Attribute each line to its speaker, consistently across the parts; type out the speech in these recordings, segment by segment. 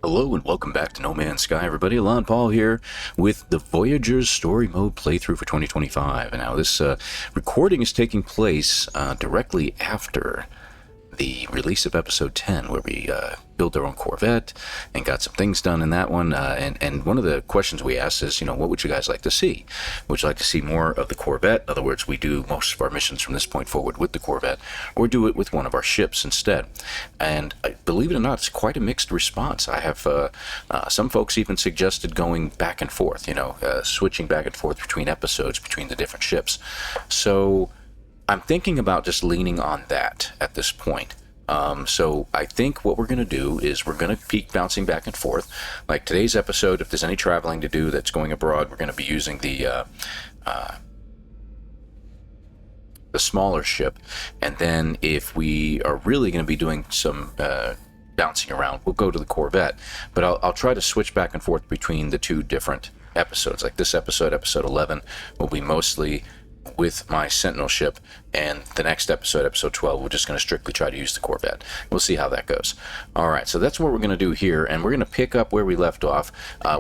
Speaker 1: Hello and welcome back to No Man's Sky, everybody. ElanPaul here with the Voyagers story mode playthrough for 2025. And now this recording is taking place directly after the release of episode 10, where we built our own Corvette and got some things done in that one. And one of the questions we asked is, what would you guys like to see? Would you like to see more of the Corvette? In other words, we do most of our missions from this point forward with the Corvette, or do it with one of our ships instead. And believe it or not, it's quite a mixed response. I have some folks even suggested going back and forth, switching back and forth between episodes, between the different ships. So I'm thinking about just leaning on that at this point. So I think what we're going to do is we're going to keep bouncing back and forth. Like today's episode, if there's any traveling to do that's going abroad, we're going to be using the smaller ship. And then if we are really going to be doing some bouncing around, we'll go to the Corvette. But I'll try to switch back and forth between the two different episodes. Like this episode, episode 11, will be mostly with my Sentinel ship, and the next episode, episode 12, we're just going to strictly try to use the Corvette. We'll see how that goes. Alright, so that's what we're going to do here, and we're going to pick up where we left off.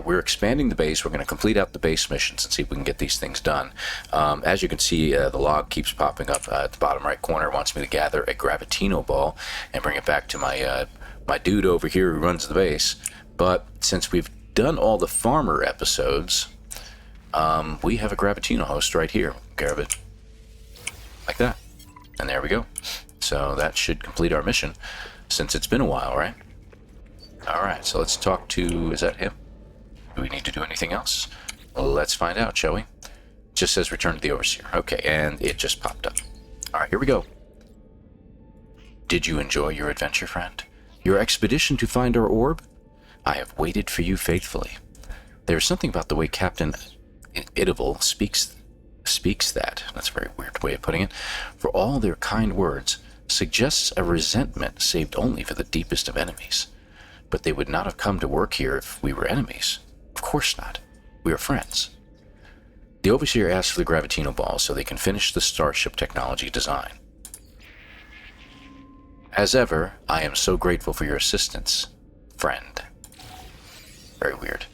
Speaker 1: We're expanding the base. We're going to complete out the base missions and see if we can get these things done. As you can see, the log keeps popping up at the bottom right corner. It wants me to gather a Gravitino ball and bring it back to my my dude over here who runs the base. But since we've done all the farmer episodes, we have a Gravitino host right here. Grab it like that, and there we go. So that should complete our mission, since it's been a while, right? Alright, so let's talk to, is that him? Do we need to do anything else? Well, let's find out, shall we? It just says return to the Overseer. Okay, and it just popped up. Alright, here we go. Did you enjoy your adventure, friend? Your expedition to find our orb? I have waited for you faithfully. There's something about the way Captain Idival speaks that, that's a very weird way of putting it, for all their kind words, suggests a resentment saved only for the deepest of enemies. But they would not have come to work here if we were enemies. Of course not. We are friends. The Overseer asked for the Gravitino ball so they can finish the starship technology design. As ever, I am so grateful for your assistance, friend. Very weird.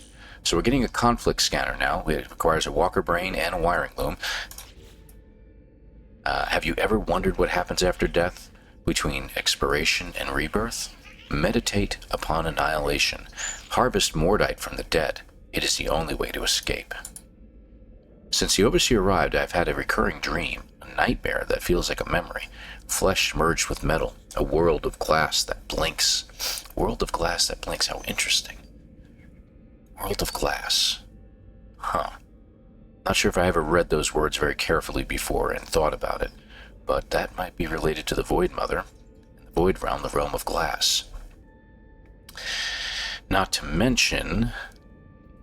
Speaker 1: So we're getting a conflict scanner now. It requires a walker brain and a wiring loom. Have you ever wondered what happens after death? Between expiration and rebirth? Meditate upon annihilation. Harvest Mordite from the dead. It is the only way to escape. Since the Overseer arrived, I've had a recurring dream. A nightmare that feels like a memory. Flesh merged with metal. A world of glass that blinks. World of glass that blinks. How interesting. World of glass. Huh. Not sure if I ever read those words very carefully before and thought about it, but that might be related to the Void Mother, the Void Realm, the realm of glass. Not to mention,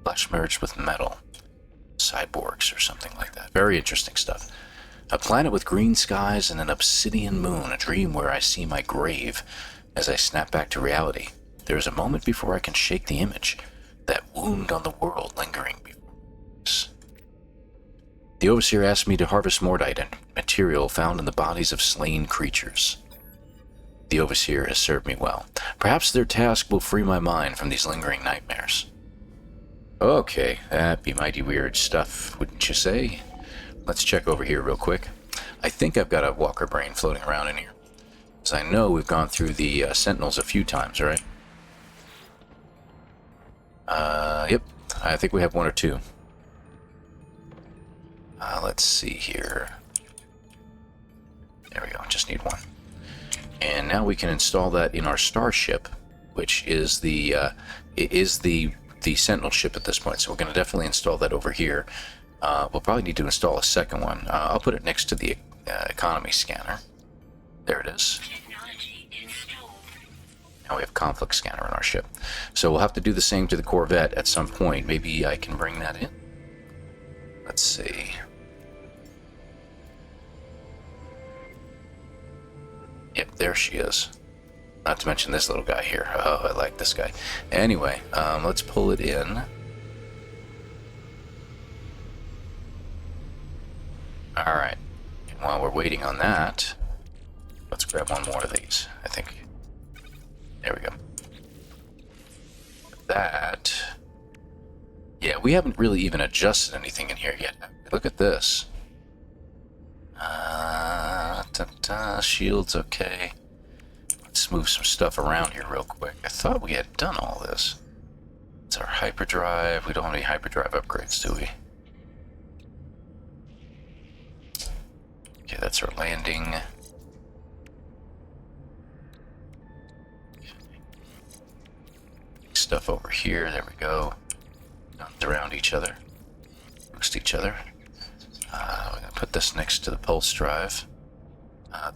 Speaker 1: flesh merged with metal. Cyborgs or something like that. Very interesting stuff. A planet with green skies and an obsidian moon, a dream where I see my grave. As I snap back to reality, there is a moment before I can shake the image. That wound on the world lingering before us. The Overseer asked me to harvest Mordite and material found in the bodies of slain creatures. The Overseer has served me well. Perhaps their task will free my mind from these lingering nightmares. Okay, that'd be mighty weird stuff, wouldn't you say? Let's check over here real quick. I think I've got a walker brain floating around in here. Because I know we've gone through the Sentinels a few times, right? Yep. I think we have one or two. Let's see here. There we go. Just need one. And now we can install that in our starship, which is the Sentinel ship at this point. So we're going to definitely install that over here. We'll probably need to install a second one. I'll put it next to the economy scanner. There it is. Now we have conflict scanner on our ship. So we'll have to do the same to the Corvette at some point. Maybe I can bring that in. Let's see. Yep, there she is. Not to mention this little guy here. Oh, I like this guy. Anyway, let's pull it in. Alright. And while we're waiting on that, let's grab one more of these, I think. There we go. that. Yeah, we haven't really even adjusted anything in here yet. Look at this. Shield's okay. Let's move some stuff around here real quick. I thought we had done all this. It's our hyperdrive. We don't have any hyperdrive upgrades, do we? Okay, that's our landing. Stuff over here. There we go. Around each other. Boost each other. We're going to put this next to the pulse drive.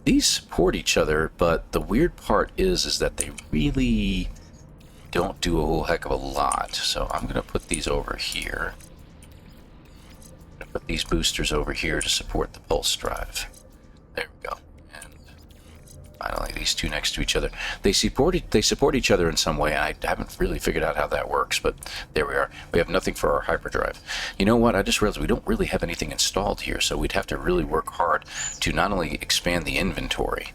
Speaker 1: These support each other, but the weird part is that they really don't do a whole heck of a lot. So I'm going to put these over here. I'm going to put these boosters over here to support the pulse drive. There we go. And finally, these two next to each other. They support each other in some way. I haven't really figured out how that works, but there we are. We have nothing for our hyperdrive. You know what? I just realized we don't really have anything installed here, so we'd have to really work hard to not only expand the inventory.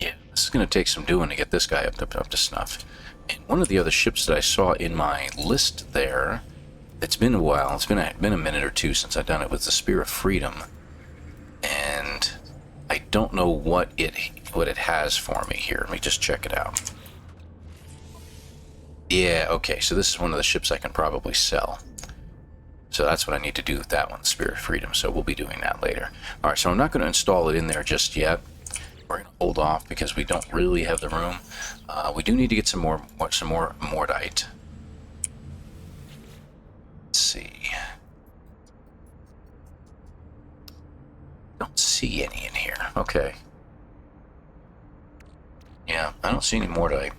Speaker 1: Yeah, this is going to take some doing to get this guy up to snuff. And one of the other ships that I saw in my list there, it's been a while. It's been a minute or two since I've done it, was the Spear of Freedom. And I don't know what it has for me here. Let me just check it out. Yeah, okay, so this is one of the ships I can probably sell. So that's what I need to do with that one, Spear of Freedom. So we'll be doing that later. All right, so I'm not going to install it in there just yet. We're going to hold off because we don't really have the room. We do need to get some more Mordite. Let's see. Don't see any in here. Okay. Yeah, I don't see any Mordite.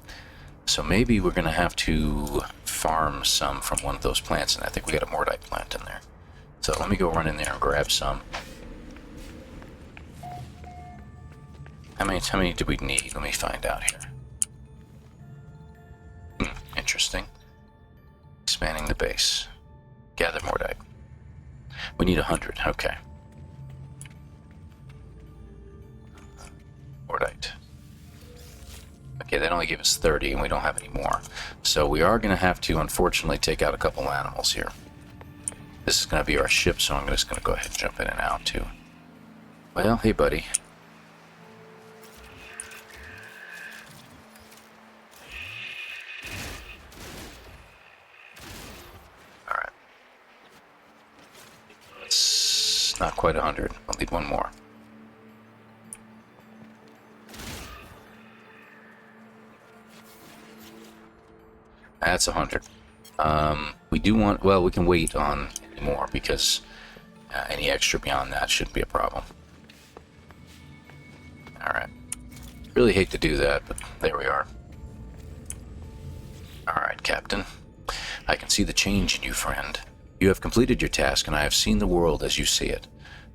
Speaker 1: So maybe we're going to have to farm some from one of those plants, and I think we got a Mordite plant in there. So let me go run in there and grab some. How many do we need? Let me find out here. Interesting. Expanding the base. Gather Mordite. We need 100. Okay. Mordite. Okay, that only gave us 30, and we don't have any more. So we are going to have to, unfortunately, take out a couple animals here. This is going to be our ship, so I'm just going to go ahead and jump in and out, too. Well, hey, buddy. Alright. It's not quite 100. I'll need one more. That's 100. We do want, well, we can wait on more because any extra beyond that shouldn't be a problem. Alright. Really hate to do that, but there we are. Alright, Captain. I can see the change in you, friend. You have completed your task, and I have seen the world as you see it.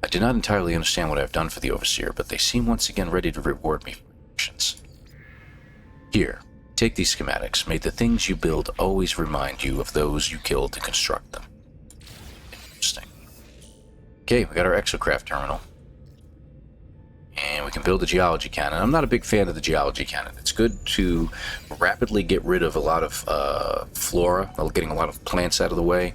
Speaker 1: I do not entirely understand what I have done for the Overseer, but they seem once again ready to reward me for my actions. Here. Take these schematics. May the things you build always remind you of those you killed to construct them. Interesting. Okay, we got our Exocraft terminal. And we can build a geology cannon. I'm not a big fan of the geology cannon. It's good to rapidly get rid of a lot of flora, getting a lot of plants out of the way.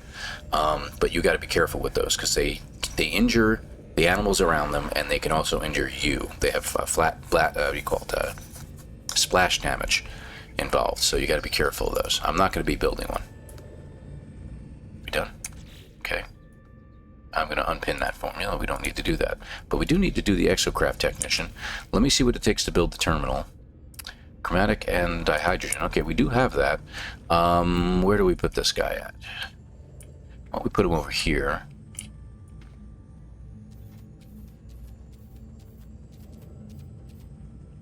Speaker 1: But you got to be careful with those because they injure the animals around them, and they can also injure you. They have splash damage involved, so you got to be careful of those. I'm not going to be building one. We done? Okay. I'm going to unpin that formula. We don't need to do that. But we do need to do the Exocraft Technician. Let me see what it takes to build the terminal. Chromatic and dihydrogen. Okay, we do have that. Where do we put this guy at? Well, we put him over here.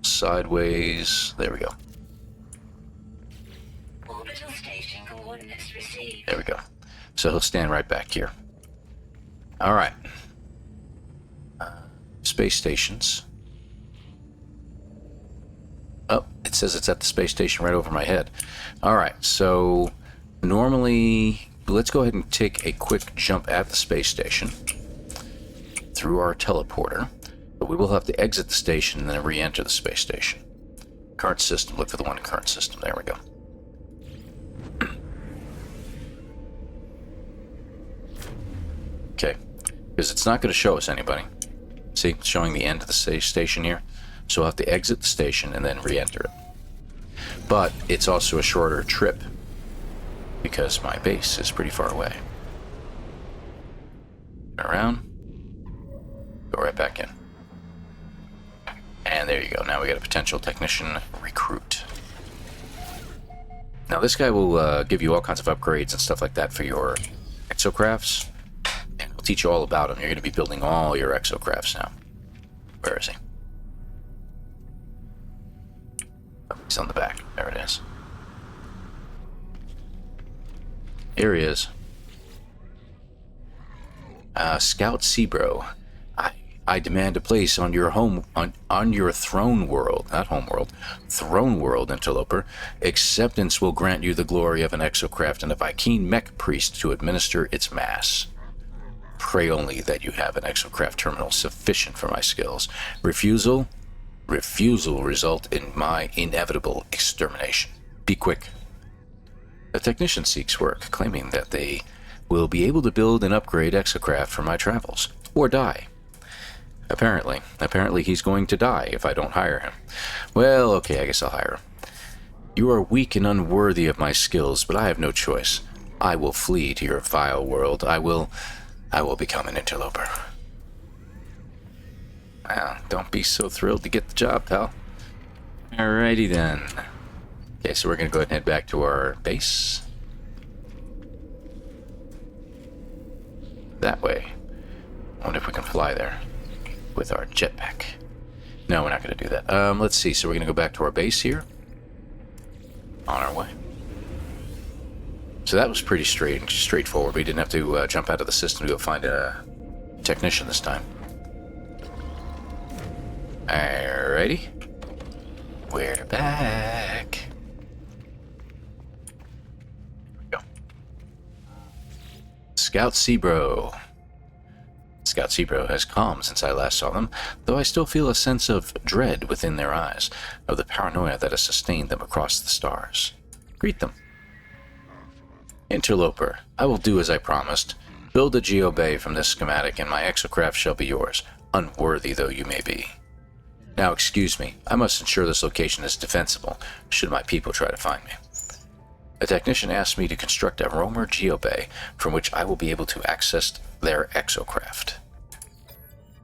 Speaker 1: Sideways. There we go. There we go. So he'll stand right back here. Alright. Space stations. Oh, it says it's at the space station right over my head. Alright, so normally, let's go ahead and take a quick jump at the space station through our teleporter. But we will have to exit the station and then re-enter the space station. Current system, look for the one in current system. There we go. Because it's not going to show us anybody. See, it's showing the end of the station here. So we'll have to exit the station and then re-enter it. But it's also a shorter trip because my base is pretty far away. Turn around. Go right back in. And there you go. Now we got a potential technician recruit. Now this guy will give you all kinds of upgrades and stuff like that for your exocrafts. And he'll teach you all about them. You're going to be building all your exocrafts now. Where is he? Oh, he's on the back. There it is. Here he is. Scout Sebro. I demand a place on your on your throne world, not home world, throne world, interloper. Acceptance will grant you the glory of an exocraft and a Vy'keen mech priest to administer its mass. Pray only that you have an exocraft terminal sufficient for my skills. Refusal will result in my inevitable extermination. Be quick. The technician seeks work, claiming that they will be able to build and upgrade exocraft for my travels, or die. Apparently he's going to die if I don't hire him. Well, okay, I guess I'll hire him. You are weak and unworthy of my skills, but I have no choice. I will flee to your vile world. I will become an interloper. Well, don't be so thrilled to get the job, pal. Alrighty then. Okay, so we're gonna go ahead and head back to our base. That way. I wonder if we can fly there with our jetpack. No, we're not going to do that. Let's see. So we're going to go back to our base here. On our way. So that was pretty straightforward. We didn't have to jump out of the system to go find a technician this time. Alrighty. We're back. Here we go. Scout Sebro. Scout Sebro has calmed since I last saw them, though I still feel a sense of dread within their eyes, of the paranoia that has sustained them across the stars. Greet them. Interloper, I will do as I promised. Build a geobay from this schematic, and my exocraft shall be yours, unworthy though you may be. Now excuse me, I must ensure this location is defensible, should my people try to find me. A technician asked me to construct a roamer geobay from which I will be able to access their exocraft.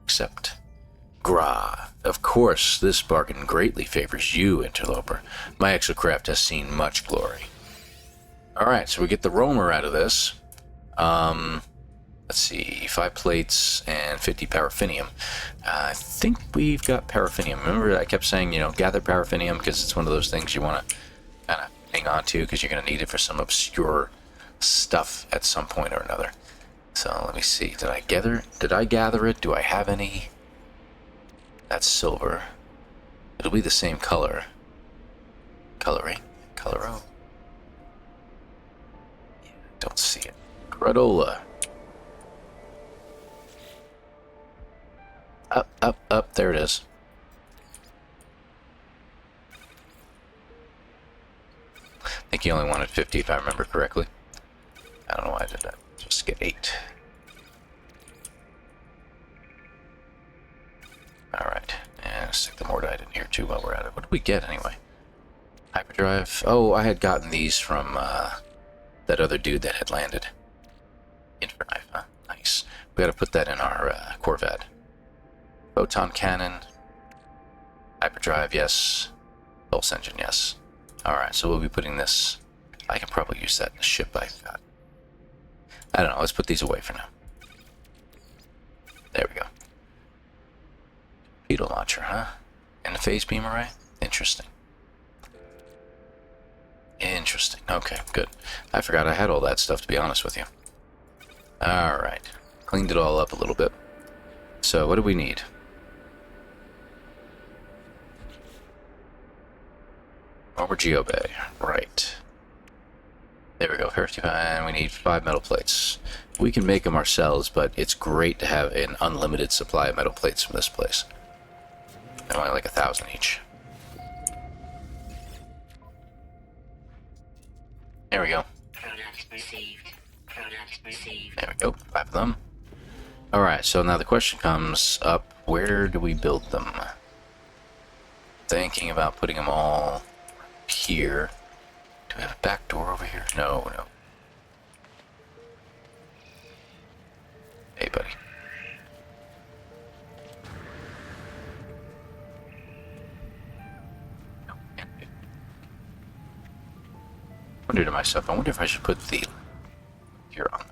Speaker 1: Accept. Gra. Of course, this bargain greatly favors you, interloper. My exocraft has seen much glory. Alright, so we get the roamer out of this. Let's see, 5 plates and 50 paraffinium. I think we've got paraffinium. Remember I kept saying, gather paraffinium because it's one of those things you want to kind of hang on to because you're going to need it for some obscure stuff at some point or another. So let me see. Did I gather it? Do I have any? That's silver. It'll be the same color. Coloro. Yeah, don't see it. Gradola. Up. There it is. I think he only wanted 50 if I remember correctly. I don't know why I did that. Just get 8. Alright, and stick the Mordite in here too while we're at it. What did we get anyway? Hyperdrive. Oh, I had gotten these from that other dude that had landed. Infernite, huh? Nice. We gotta put that in our Corvette. Photon cannon. Hyperdrive, yes. Pulse engine, yes. Alright, so we'll be putting this. I can probably use that in the ship I've got. I don't know, let's put these away for now. There we go. Torpedo launcher, huh? And a phase beam array? Interesting. Okay, good. I forgot I had all that stuff, to be honest with you. Alright. Cleaned it all up a little bit. So, what do we need? Over geobay. Right. There we go. And we need 5 metal plates. We can make them ourselves, but it's great to have an unlimited supply of metal plates from this place. They're only like 1,000 each. There we go. There we go. 5 of them. Alright, so now the question comes up, where do we build them? Thinking about putting them all here. Do we have a back door over here? No, no. Hey, buddy. I wonder to myself, I wonder if I should put the here on them.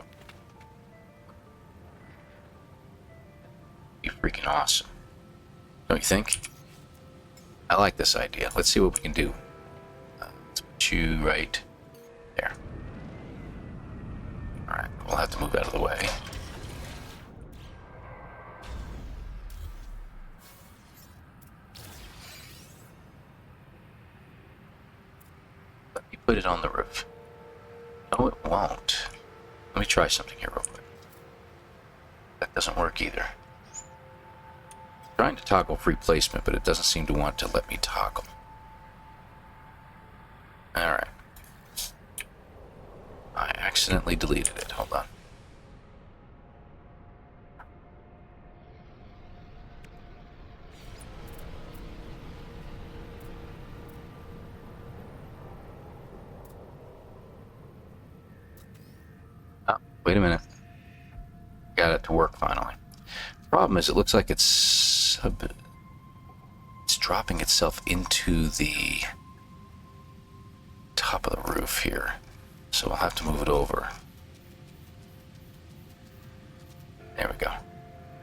Speaker 1: Be freaking awesome. Don't you think? I like this idea. Let's see what we can do. Let's put you right there. Alright, we'll have to move out of the way. Let me put it on the roof. No, it won't. Let me try something here real quick. That doesn't work either. Trying to toggle free placement, but it doesn't seem to want to let me toggle. Alright. I accidentally deleted it. Hold on. Oh, wait a minute. Got it to work finally. Problem is, it looks like it's dropping itself into the top of the roof here, so we'll have to move it over. There we go.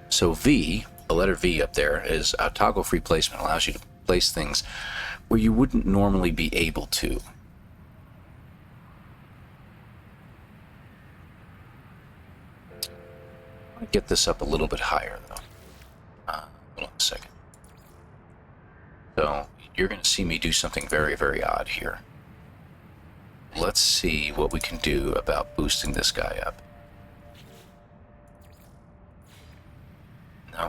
Speaker 1: So V, the letter V up there, is a toggle free placement. Allows you to place things where you wouldn't normally be able to. I'm going to get this up a little bit higher, though. Hold on a second. So, you're going to see me do something very, very odd here. Let's see what we can do about boosting this guy up. No.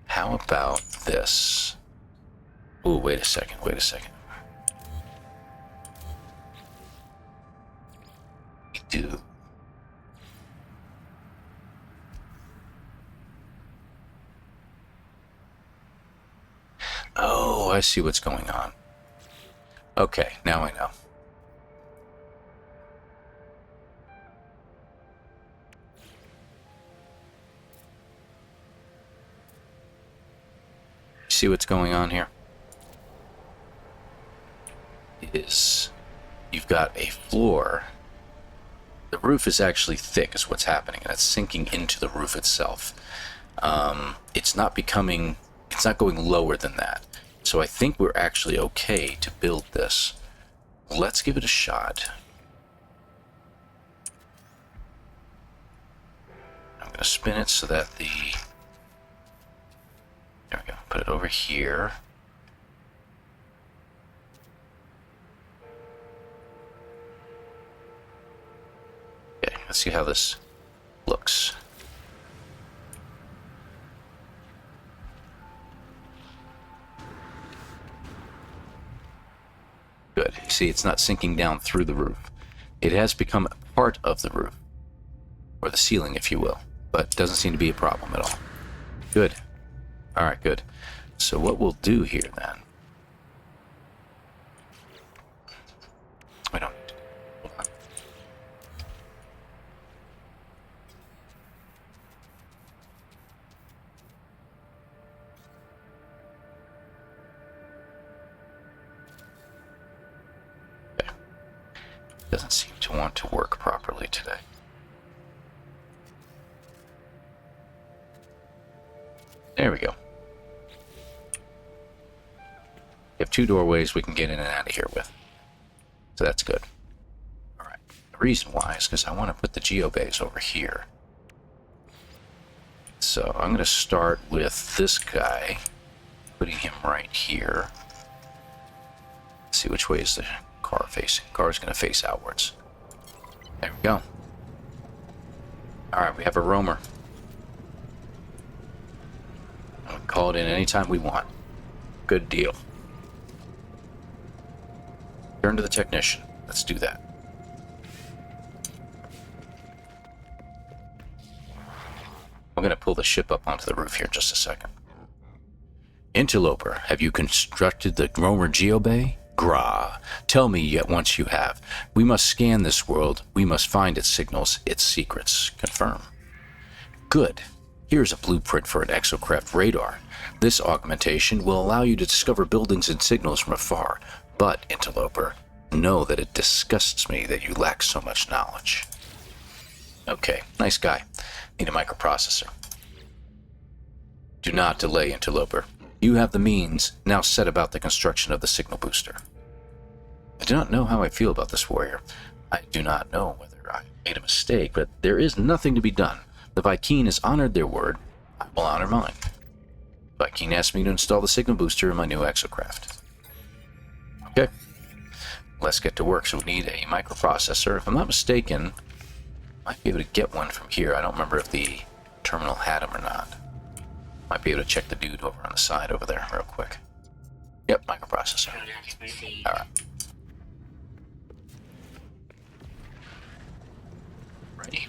Speaker 1: How about this? Ooh, wait a second, wait a second. We do. Oh, I see what's going on. Okay, now I know. See what's going on here? You've got a floor. The roof is actually thick is what's happening, and it's sinking into the roof itself. It's not going lower than that. So I think we're actually okay to build this. Let's give it a shot. I'm going to spin it so that there we go. Put it over here. Okay, let's see how this looks. Good. You see, it's not sinking down through the roof. It has become a part of the roof, or the ceiling, if you will, but doesn't seem to be a problem at all. Good. All right, good. So what we'll do here then... We don't need to... Hold on. Doesn't seem to want to work properly today. There we go. We have two doorways we can get in and out of here with. So that's good. Alright. The reason why is because I want to put the geobays over here. So I'm going to start with this guy, putting him right here. Let's see which way is the car facing. Car is going to face outwards. There we go. Alright, we have a roamer. We can call it in anytime we want. Good deal. Turn to the technician. Let's do that. I'm going to pull the ship up onto the roof here in just a second. Interloper, have you constructed the Romer Geobay? Gra. Tell me yet once you have. We must scan this world. We must find its signals, its secrets. Confirm. Good. Here's a blueprint for an exocraft radar. This augmentation will allow you to discover buildings and signals from afar. But, Interloper, know that it disgusts me that you lack so much knowledge. Okay, nice guy. Need a microprocessor. Do not delay, Interloper. You have the means. Now set about the construction of the signal booster. I do not know how I feel about this, warrior. I do not know whether I made a mistake, but there is nothing to be done. The Vy'keen has honored their word. I will honor mine. Vy'keen asked me to install the signal booster in my new exocraft. Okay. Let's get to work. So we need a microprocessor. If I'm not mistaken, I might be able to get one from here. I don't remember if the terminal had them or not. Might be able to check the dude over on the side over there real quick. Yep, microprocessor. Alright. Ready.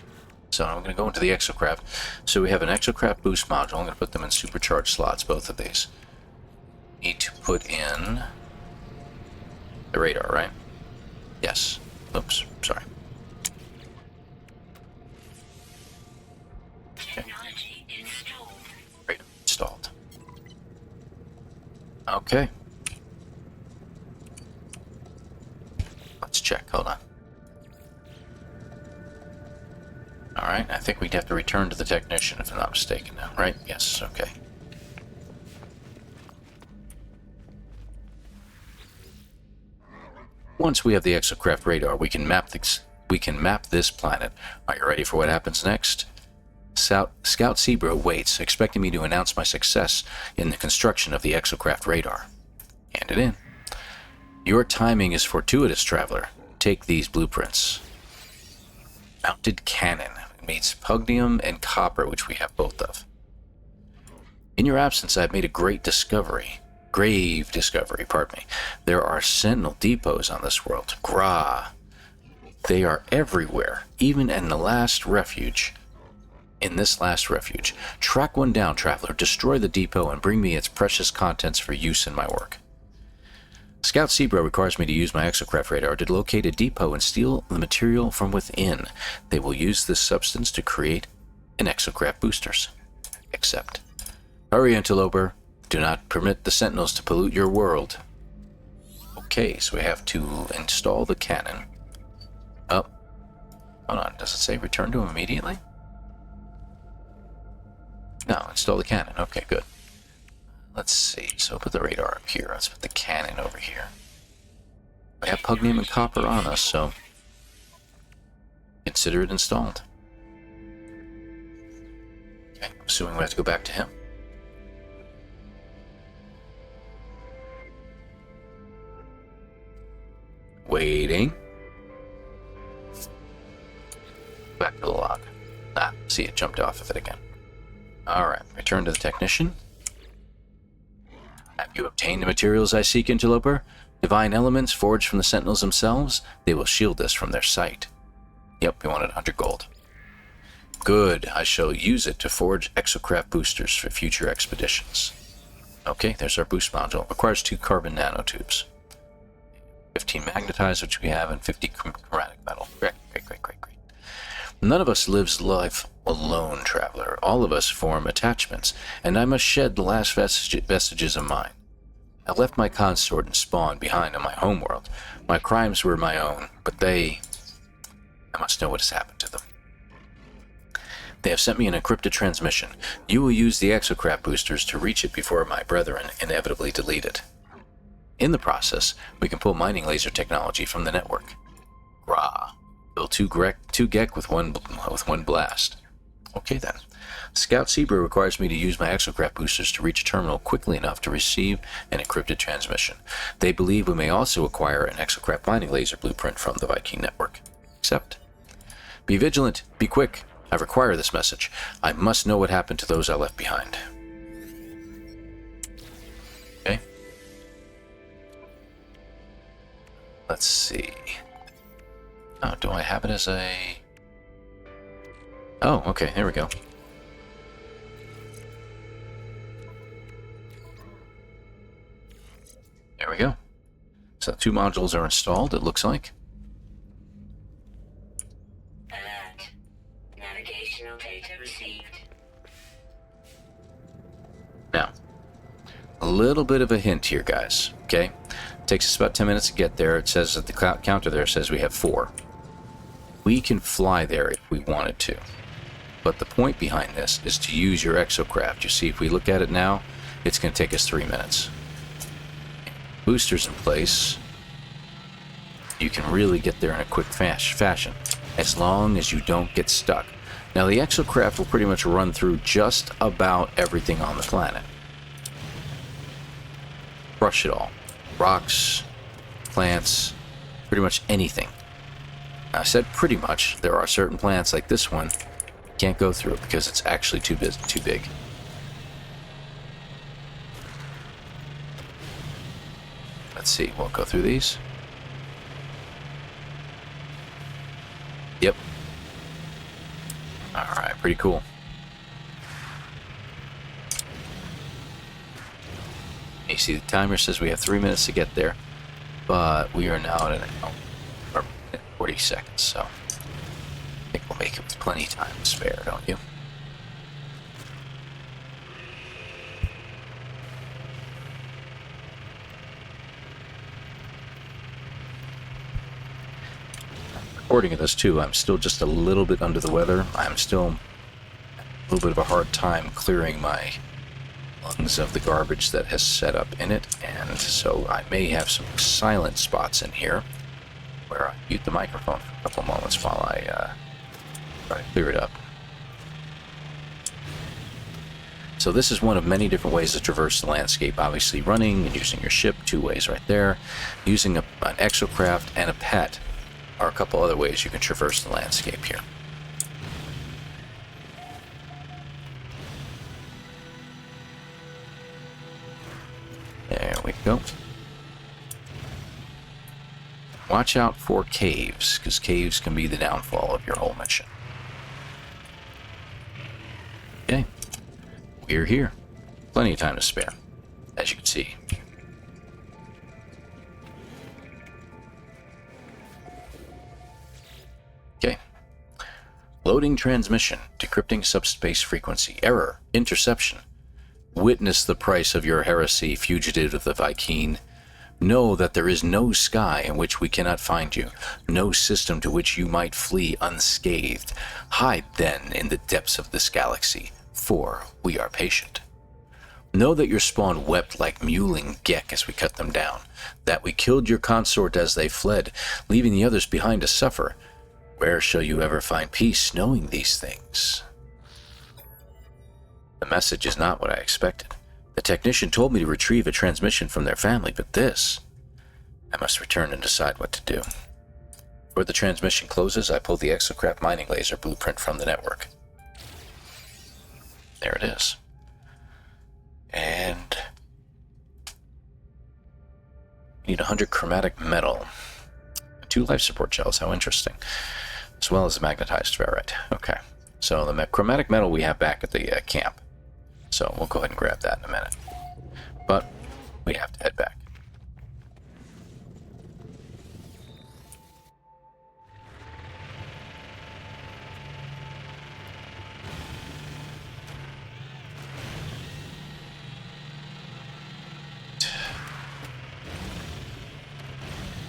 Speaker 1: So I'm going to go into the exocraft. So we have an exocraft boost module. I'm going to put them in supercharged slots, both of these. Need to put in the radar, right? Yes. Oops, sorry. Okay. Radar installed. Okay. Let's check. Hold on. Alright, I think we'd have to return to the technician if I'm not mistaken now, right? Yes, okay. Once we have the exocraft radar, we can map this planet. Are you ready for what happens next? Scout Zebra waits, expecting me to announce my success in the construction of the exocraft radar. Hand it in. Your timing is fortuitous, traveler. Take these blueprints. Mounted cannon. It meets pugnium and copper, which we have both of. In your absence, I've made a grave discovery, pardon me. There are Sentinel depots on this world. Gra. They are everywhere, even in the last refuge. In this last refuge. Track one down, traveler. Destroy the depot and bring me its precious contents for use in my work. Scout Zebra requires me to use my exocraft radar to locate a depot and steal the material from within. They will use this substance to create an exocraft boosters. Accept. Hurry, Interloper. Do not permit the Sentinels to pollute your world. Okay, so we have to install the cannon. Oh. Hold on, does it say return to him immediately? No, install the cannon. Okay, good. Let's see. So put the radar up here. Let's put the cannon over here. We have pugnium and copper on us, so consider it installed. Okay, assuming we have to go back to him. Waiting. Back to the log. Ah, see, it jumped off of it again. Alright, return to the technician. Have you obtained the materials I seek, Interloper? Divine elements forged from the Sentinels themselves? They will shield us from their sight. Yep, we wanted 100 gold. Good, I shall use it to forge exocraft boosters for future expeditions. Okay, there's our boost module. Requires 2 carbon nanotubes. 15 magnetized, which we have, and 50 chromatic metal. Great. None of us lives life alone, traveler. All of us form attachments, and I must shed the last vestiges of mine. I left my consort and spawn behind on my homeworld. My crimes were my own, but I must know what has happened to them. They have sent me an encrypted transmission. You will use the exocraft boosters to reach it before my brethren inevitably delete it. In the process, we can pull mining laser technology from the network. Gra. Build 2 Gek with one blast. Okay then. Scout Zebra requires me to use my exocraft boosters to reach a terminal quickly enough to receive an encrypted transmission. They believe we may also acquire an exocraft mining laser blueprint from the Vy'keen network. Accept. Be vigilant. Be quick. I require this message. I must know what happened to those I left behind. Okay. Let's see. Oh, do I have it as a... Oh, okay, there we go. There we go. So 2 modules are installed, it looks like.
Speaker 2: Alert. Navigational data received.
Speaker 1: Now, a little bit of a hint here, guys, okay? Takes us about 10 minutes to get there. It says that the counter there says we have 4. We can fly there if we wanted to. But the point behind this is to use your exocraft. You see, if we look at it now, it's going to take us 3 minutes. Boosters in place. You can really get there in a quick fashion, as long as you don't get stuck. Now, the exocraft will pretty much run through just about everything on the planet. Crush it all. Rocks, plants, pretty much anything. I said pretty much. There are certain plants like this one you can't go through it because it's actually too big. Let's see, we'll go through these. Yep. Alright, pretty cool. You see the timer says we have 3 minutes to get there, but we are now at 40 seconds, so I think we'll make it with plenty of time to spare, don't you? Recording of this too, I'm still just a little bit under the weather. I'm still a little bit of a hard time clearing my lungs of the garbage that has set up in it, and so I may have some silent spots in here where I mute the microphone for a couple moments while I try to clear it up. So this is one of many different ways to traverse the landscape. Obviously running and using your ship, 2 ways right there. Using an exocraft and a pet are a couple other ways you can traverse the landscape here. There we go. Watch out for caves, because caves can be the downfall of your whole mission. Okay, we're here. Plenty of time to spare, as you can see. Okay. Loading transmission, decrypting subspace frequency, error, interception. Witness the price of your heresy, fugitive of the Vy'keen. Know that there is no sky in which we cannot find you, no system to which you might flee unscathed. Hide then in the depths of this galaxy, for we are patient. Know that your spawn wept like mewling Gek as we cut them down, that we killed your consort as they fled, leaving the others behind to suffer. Where shall you ever find peace knowing these things? The message is not what I expected. The technician told me to retrieve a transmission from their family, but this... I must return and decide what to do. Before the transmission closes, I pull the Exocraft mining laser blueprint from the network. There it is. And... need 100 chromatic metal. 2 life support shells, how interesting. As well as the magnetized ferrite. Okay, so the chromatic metal we have back at the camp. So we'll go ahead and grab that in a minute. But we have to head back.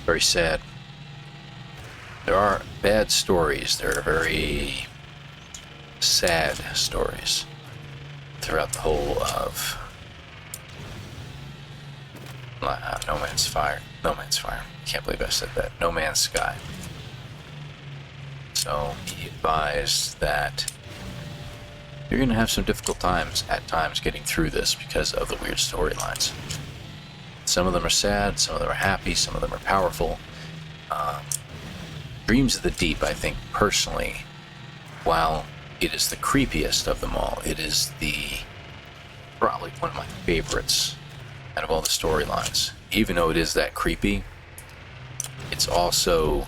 Speaker 1: Very sad. There are bad stories. There are very sad stories throughout the whole of No Man's Fire. Can't believe I said that. No Man's Sky. So he advised that you're going to have some difficult times at times getting through this because of the weird storylines. Some of them are sad, some of them are happy, some of them are powerful. Dreams of the Deep, I think, personally, while it is the creepiest of them all, it is probably one of my favorites out of all the storylines. Even though it is that creepy, it's also...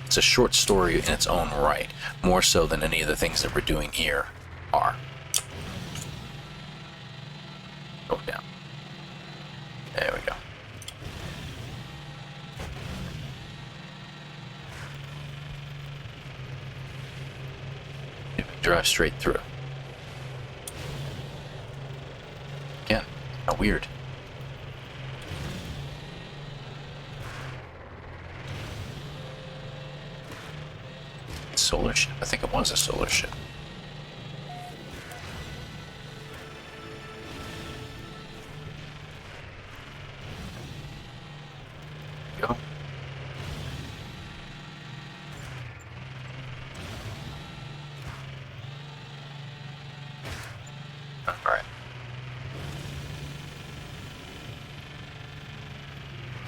Speaker 1: it's a short story in its own right, more so than any of the things that we're doing here are. Go down. drive straight through. Again, how weird. Solar ship. I think it was a solar ship. Go. All right.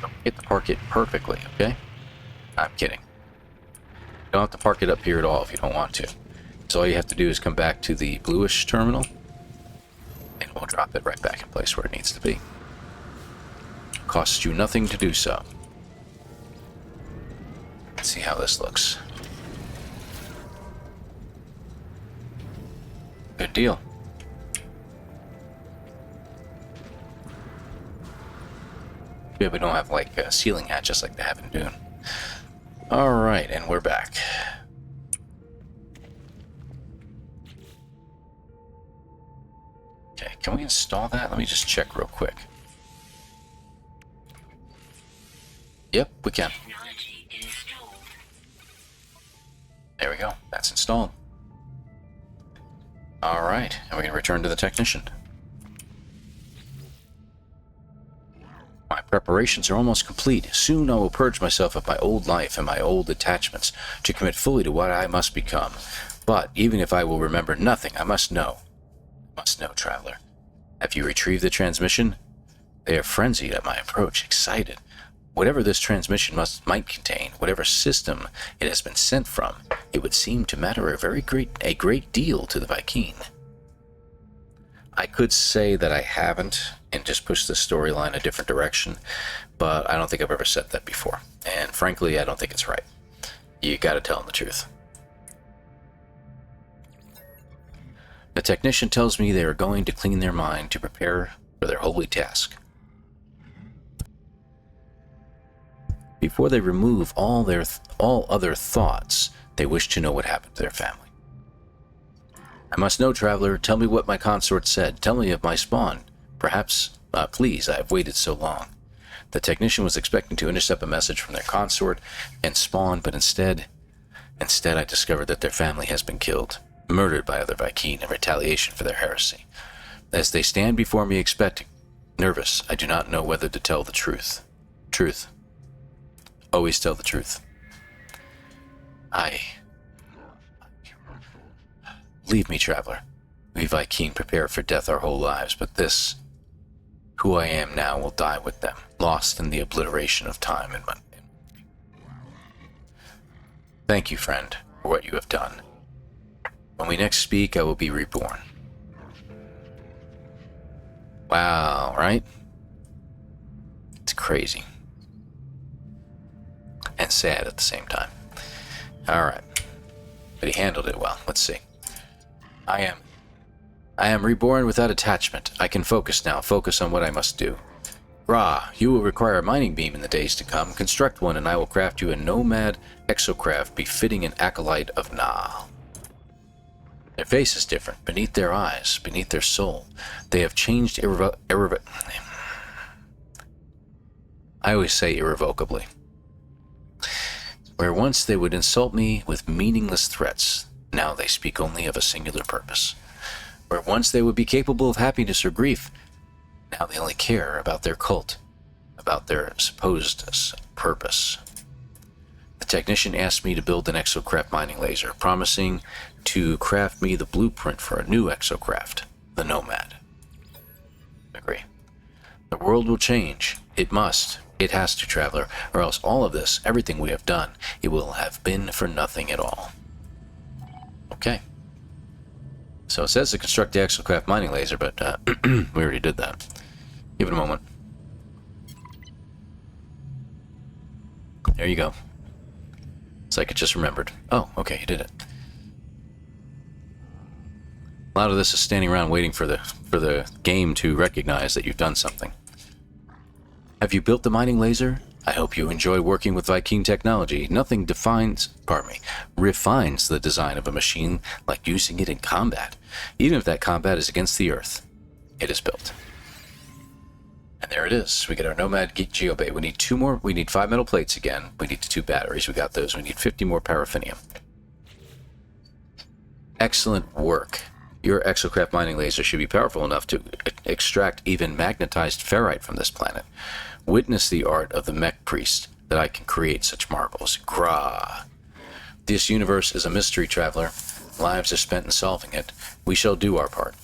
Speaker 1: Don't get to park it perfectly, okay? I'm kidding. You don't have to park it up here at all if you don't want to. So all you have to do is come back to the bluish terminal, and we'll drop it right back in place where it needs to be. Costs you nothing to do so. Let's see how this looks. Good deal. Yeah, we don't have like ceiling hatches like they have in Dune. Alright, and we're back. Okay, can we install that? Let me just check real quick. Yep, we can.
Speaker 2: Technology installed.
Speaker 1: There we go. That's installed. Alright, and we can return to the technician. My preparations are almost complete. Soon I will purge myself of my old life and my old attachments to commit fully to what I must become. But even if I will remember nothing, I must know. Must know, traveler. Have you retrieved the transmission? They are frenzied at my approach, excited. Whatever this transmission might contain, whatever system it has been sent from, it would seem to matter a great deal to the Vy'keen. I could say that I haven't and just push the storyline a different direction, but I don't think I've ever said that before. And frankly, I don't think it's right. You gotta tell them the truth. The technician tells me they are going to clean their mind to prepare for their holy task. Before they remove all other thoughts, they wish to know what happened to their family. I must know, traveler. Tell me what my consort said. Tell me of my spawn. Perhaps, please, I have waited so long. The technician was expecting to intercept a message from their consort and spawn, but instead I discovered that their family has been killed, murdered by other Vy'keen in retaliation for their heresy. As they stand before me expecting, nervous, I do not know whether to tell the truth. Truth. Always tell the truth. Leave me, traveler. We Vy'keen prepare for death our whole lives, but this, who I am now, will die with them, lost in the obliteration of time and money. Thank you, friend, for what you have done. When we next speak, I will be reborn. Wow, right? It's crazy. And sad at the same time. Alright. But he handled it well. Let's see. I am reborn without attachment. I can focus now. Focus on what I must do. Ra, you will require a mining beam in the days to come. Construct one, and I will craft you a nomad exocraft befitting an acolyte of Na. Their face is different. Beneath their eyes, beneath their soul, they have changed I always say irrevocably. Where once they would insult me with meaningless threats, now they speak only of a singular purpose. Where once they would be capable of happiness or grief, now they only care about their cult, about their supposed purpose. The technician asked me to build an exocraft mining laser, promising to craft me the blueprint for a new exocraft, the Nomad. Agree. The world will change. It must. It has to, traveler, or else all of this, everything we have done, it will have been for nothing at all. Okay. So it says to construct the Exocraft mining laser, but we already did that. Give it a moment. There you go. It's like it just remembered. Oh, okay, you did it. A lot of this is standing around waiting for the game to recognize that you've done something. Have you built the mining laser? I hope you enjoy working with Viking technology. Nothing refines the design of a machine like using it in combat, even if that combat is against the Earth. It is built. And there it is. We get our Nomad Geek Geobay. We need 2 more. We need 5 metal plates again. We need 2 batteries. We got those. We need 50 more paraffinium. Excellent work. Your Exocraft mining laser should be powerful enough to extract even magnetized ferrite from this planet. Witness the art of the mech priest, that I can create such marvels. Grah. This universe is a mystery, traveler. Lives are spent in solving it. We shall do our part.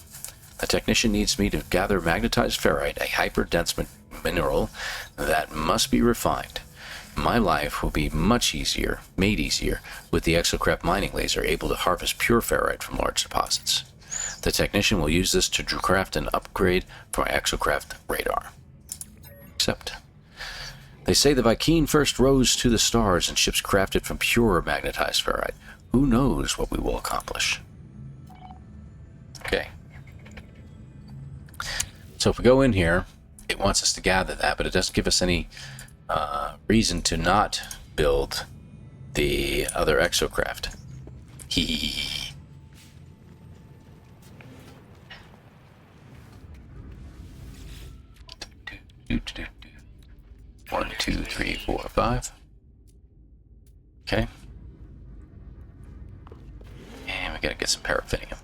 Speaker 1: The technician needs me to gather magnetized ferrite, a hyper-dense mineral that must be refined. My life will be much easier, made easier, with the Exocraft mining laser able to harvest pure ferrite from large deposits. The technician will use this to craft an upgrade for my Exocraft radar. Except, they say the Viking first rose to the stars in ships crafted from pure magnetized ferrite. Who knows what we will accomplish? Okay. So if we go in here, it wants us to gather that, but it doesn't give us any reason to not build the other Exocraft. Hee. 1, 2, 3, 4, 5. Okay. And we gotta get some paraffinium.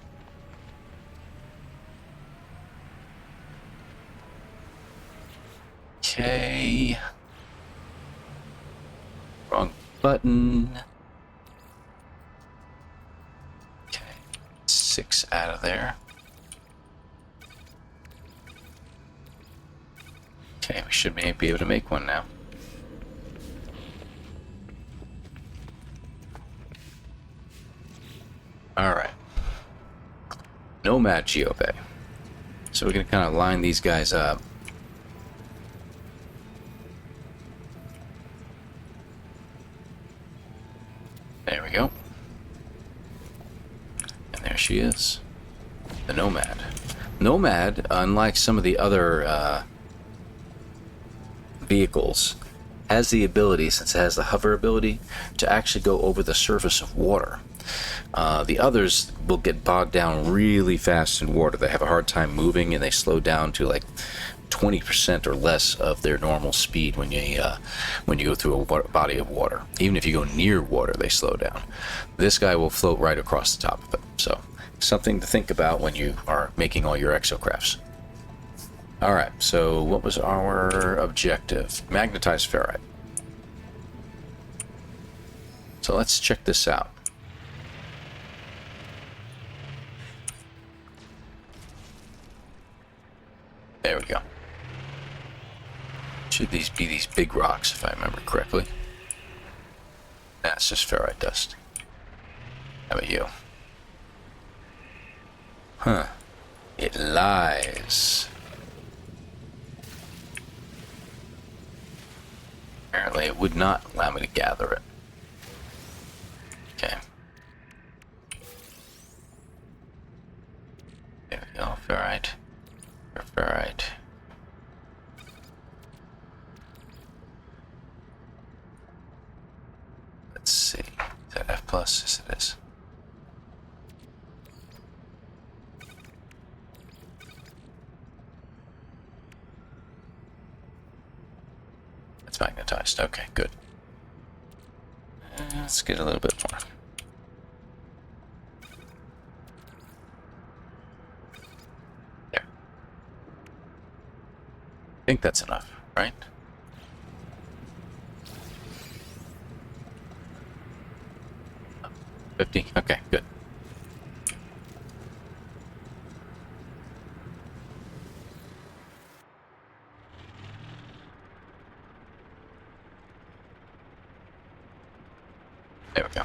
Speaker 1: Okay. Wrong button. Okay. 6 out of there. Okay, we should maybe be able to make one now. Alright. Nomad Geobay. So we're going to kind of line these guys up. There we go. And there she is. The Nomad. Nomad, unlike some of the other vehicles, has the ability, since it has the hover ability, to actually go over the surface of water. The others will get bogged down really fast in water. They have a hard time moving, and they slow down to like 20% or less of their normal speed when you go through a body of water. Even if you go near water, they slow down. This guy will float right across the top of it. So something to think about when you are making all your exocrafts. Alright, so what was our objective? Magnetized ferrite. So let's check this out. There we go. Should these be these big rocks, if I remember correctly? That's just ferrite dust. How about you? Huh. It lies. Apparently it would not allow me to gather it. Okay. There we go, ferrite. Ferrite. Let's see. Is that F+? Yes, it is. It's magnetized. Okay, good. Let's get a little bit more. There. I think that's enough, right? Oh, 50? Okay, good. There we go.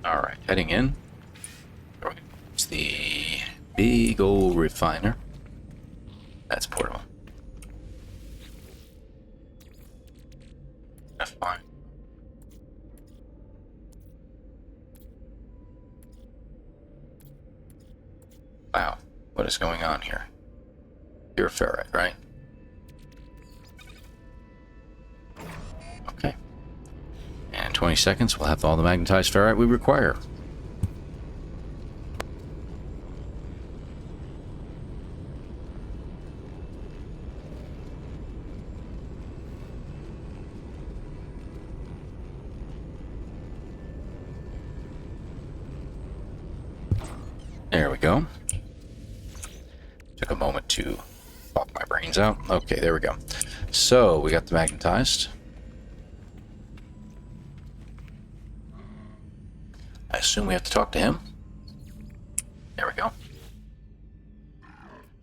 Speaker 1: Alright, heading in. It's the big old refiner. That's portable. That's fine. Wow, what is going on here? Pure ferrite, right? Okay. And in 20 seconds, we'll have all the magnetized ferrite we require. There we go. Took a moment to pop my brains out. Okay, there we go. So, we got the magnetized. I assume we have to talk to him. There we go.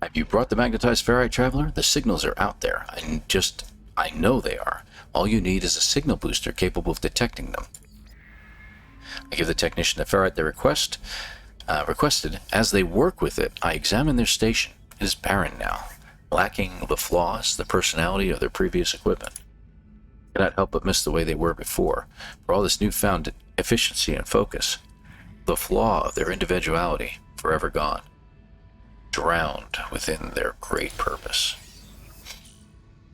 Speaker 1: Have you brought the magnetized ferrite, Traveler? The signals are out there. I know they are. All you need is a signal booster capable of detecting them. I give the technician the ferrite they requested. As they work with it, I examine their station. It is barren now, lacking the flaws, the personality of their previous equipment. I cannot help but miss the way they were before, for all this newfound efficiency and focus. The flaw of their individuality, forever gone, drowned within their great purpose.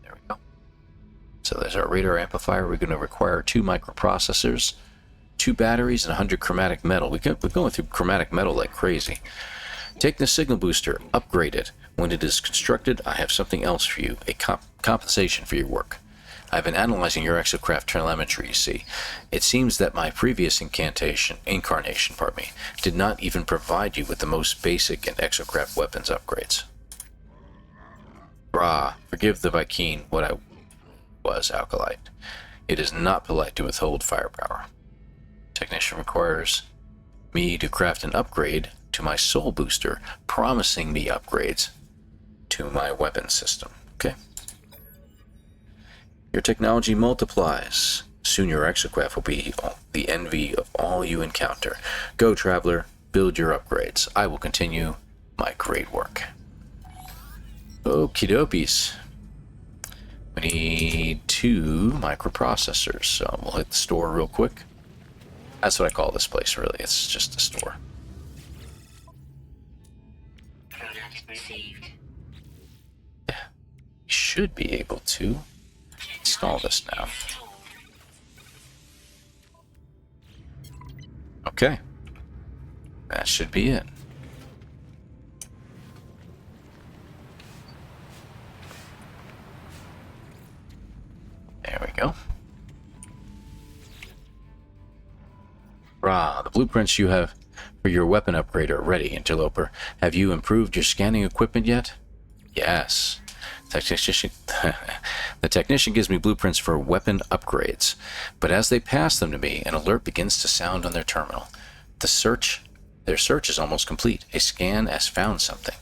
Speaker 1: There we go. So there's our radar amplifier. We're going to require 2 microprocessors, 2 batteries, and 100 chromatic metal. We're going through chromatic metal like crazy. Take the signal booster, upgrade it. When it is constructed, I have something else for you, a compensation for your work. I've been analyzing your Exocraft telemetry, you see. It seems that my previous incarnation, did not even provide you with the most basic and Exocraft weapons upgrades. Brah, forgive the Viking what I was, Alkalite. It is not polite to withhold firepower. Technician requires me to craft an upgrade to my soul booster, promising me upgrades to my weapon system. Okay. Your technology multiplies. Soon your Exocraft will be the envy of all you encounter. Go, Traveler, build your upgrades. I will continue my great work. Okie dokies. We need 2 microprocessors, so we'll hit the store real quick. That's what I call this place, really. It's just a store.
Speaker 2: Product received.
Speaker 1: Yeah. We should be able to install this now. Okay. That should be it. There we go. Rah, the blueprints you have for your weapon upgrade are ready, Interloper. Have you improved your scanning equipment yet? Yes. The technician gives me blueprints for weapon upgrades, but as they pass them to me, an alert begins to sound on their terminal. Their search is almost complete. A scan has found something.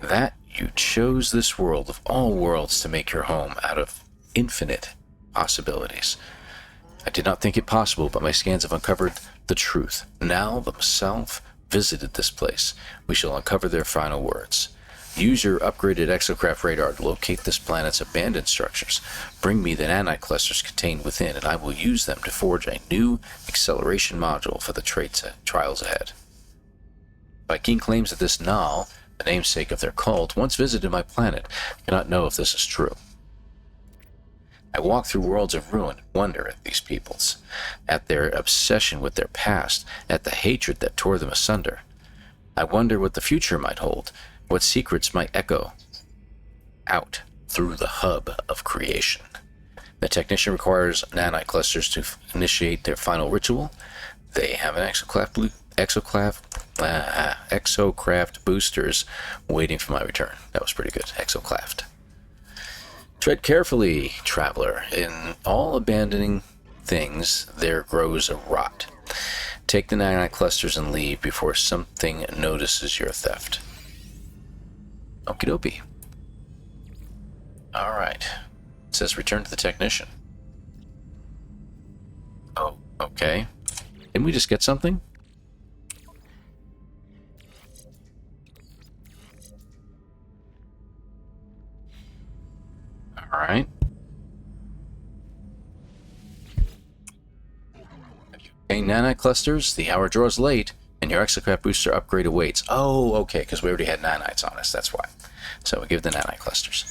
Speaker 1: That you chose this world of all worlds to make your home out of infinite possibilities. I did not think it possible, but my scans have uncovered the truth. Now the Self visited this place. We shall uncover their final words. Use your upgraded Exocraft radar to locate this planet's abandoned structures. Bring me the nanite clusters contained within, and I will use them to forge a new acceleration module for the trials ahead. Viking claims that this Nal, the namesake of their cult, once visited my planet. I cannot know if this is true. I walk through worlds of ruin, wonder at these peoples, at their obsession with their past, at the hatred that tore them asunder. I wonder what the future might hold, what secrets might echo out through the hub of creation. The technician requires nanite clusters to initiate their final ritual. They have an Exocraft boosters waiting for my return. That was pretty good. Exocraft. Tread carefully, Traveler. In all abandoning things, there grows a rot. Take the nanite clusters and leave before something notices your theft. Okie dokie. Alright. It says return to the technician. Oh, okay. Didn't we just get something? Alright. Okay, nanite clusters, the hour draws late. And your Exocraft booster upgrade awaits. Oh, okay, because we already had nanites on us, that's why. So we give the nanite clusters.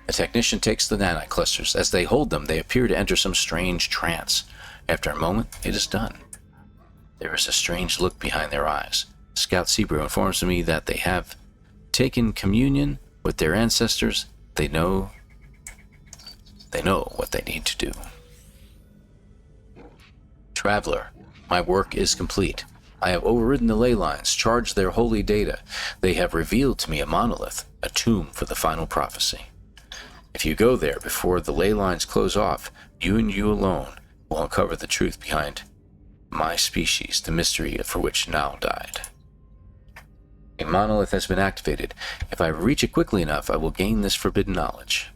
Speaker 1: The technician takes the nanite clusters. As they hold them, they appear to enter some strange trance. After a moment, it is done. There is a strange look behind their eyes. Scout Sebrew informs me that they have taken communion with their ancestors. They know what they need to do. Traveler, my work is complete. I have overridden the ley lines, charged their holy data. They have revealed to me a monolith, a tomb for the final prophecy. If you go there before the ley lines close off, you and you alone will uncover the truth behind my species, the mystery for which now died. A monolith has been activated. If I reach it quickly enough, I will gain this forbidden knowledge.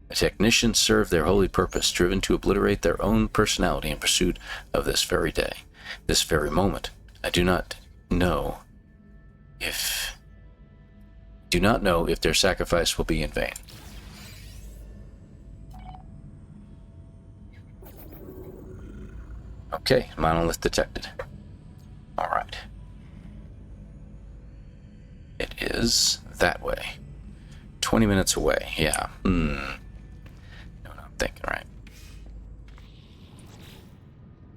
Speaker 1: The technicians serve their holy purpose, driven to obliterate their own personality in pursuit of this very day, this very moment. I do not know if their sacrifice will be in vain. Okay, monolith detected. All right. It is that way. 20 minutes away, yeah. No, I'm thinking right.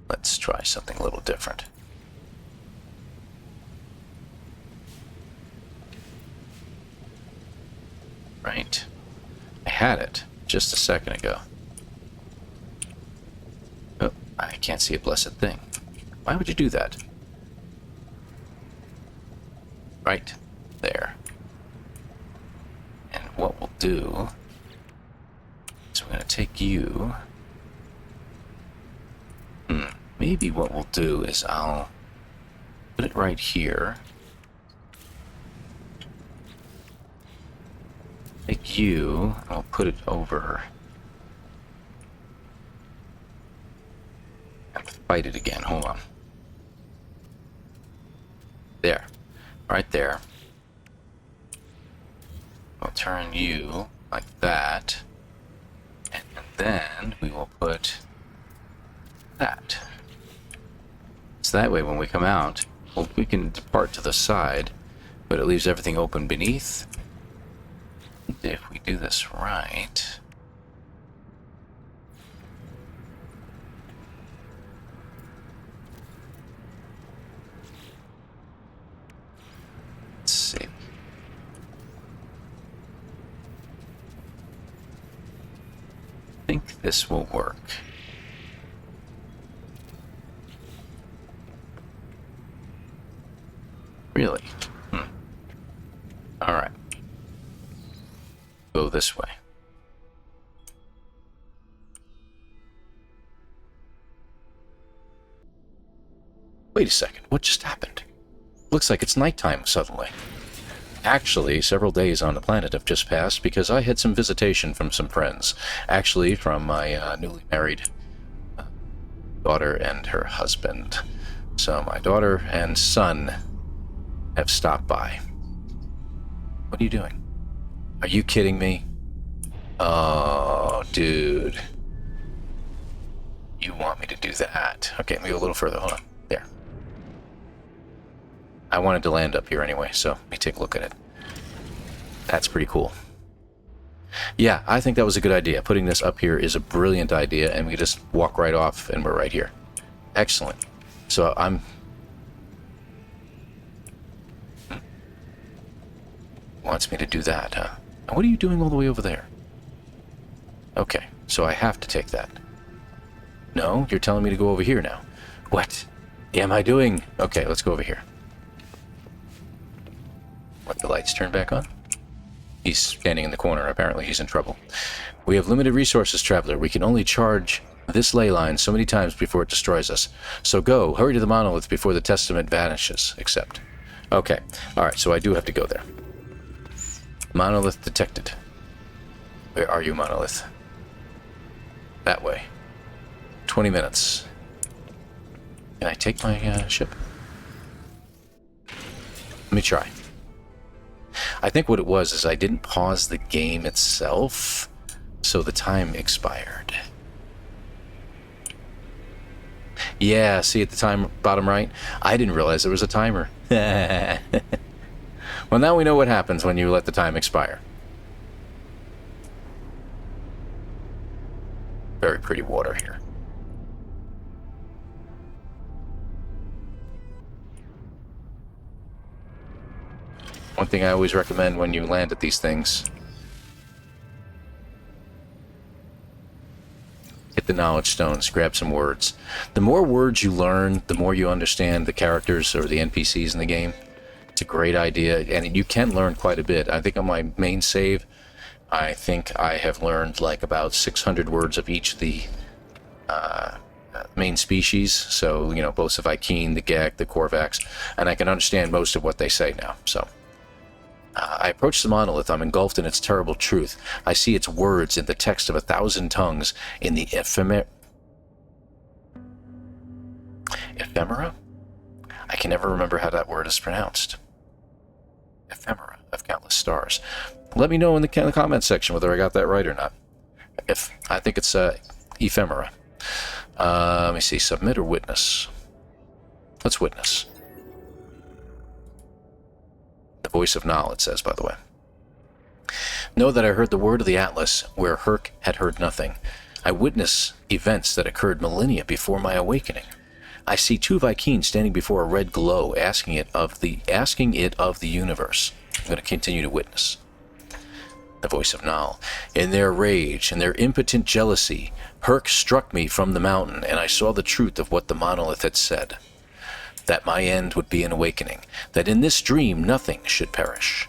Speaker 1: Let's try something a little different. Right. I had it just a second ago. Oh, I can't see a blessed thing. Why would you do that? Right there. And what we'll do is we're going to take you. Maybe what we'll do is I'll put it right here. Take you, I'll put it over. I have to fight it again, hold on. There, right there. We'll turn you like that. And then we will put that. So that way when we come out, well, we can depart to the side, but it leaves everything open beneath. If we do this right, let's see. I think this will work. Really? All right. Go this way. Wait a second, what just happened? Looks like it's nighttime suddenly. Actually, several days on the planet have just passed because I had some visitation from some friends. Actually, from my newly married daughter and her husband. So my daughter and son have stopped by. What are you doing? Are you kidding me? Oh, dude. You want me to do that? Okay, let me go a little further. Hold on. There. I wanted to land up here anyway, so let me take a look at it. That's pretty cool. Yeah, I think that was a good idea. Putting this up here is a brilliant idea, and we just walk right off, and we're right here. Excellent. So I'm... Wants me to do that, huh? What are you doing all the way over there? Okay, so I have to take that. No, you're telling me to go over here now. What am I doing? Okay, let's go over here. Let the lights turn back on. He's standing in the corner. Apparently he's in trouble. We have limited resources, Traveler. We can only charge this ley line so many times before it destroys us. So go, hurry to the monolith before the testament vanishes. Accept. Okay, alright, so I do have to go there. Monolith detected. Where are you, monolith? That way. 20 minutes. Can I take my ship? Let me try. I think what it was is I didn't pause the game itself, so the time expired. Yeah, see at the time, bottom right? I didn't realize there was a timer. Well, now we know what happens when you let the time expire. Very pretty water here. One thing I always recommend when you land at these things, hit the knowledge stones, grab some words. The more words you learn, the more you understand the characters or the NPCs in the game. It's a great idea, and you can learn quite a bit. I think on my main save, I think I have learned like about 600 words of each of the main species. So, you know, both the Viking, the Gek, the Corvettes, and I can understand most of what they say now. So, I approach the monolith. I'm engulfed in its terrible truth. I see its words in the text of 1,000 tongues in the ephemera? I can never remember how that word is pronounced. Ephemera of countless stars. Let me know in the comment section whether I got that right or not. If I think it's ephemera. Let me see. Submit or witness? Let's witness. The voice of Nal, it says, by the way. Know that I heard the word of the Atlas, where Herc had heard nothing. I witness events that occurred millennia before my awakening. I see two Vikings standing before a red glow, asking it of the universe. I'm going to continue to witness. The voice of Nal. In their rage, in their impotent jealousy, Herc struck me from the mountain, and I saw the truth of what the monolith had said. That my end would be an awakening, that in this dream nothing should perish.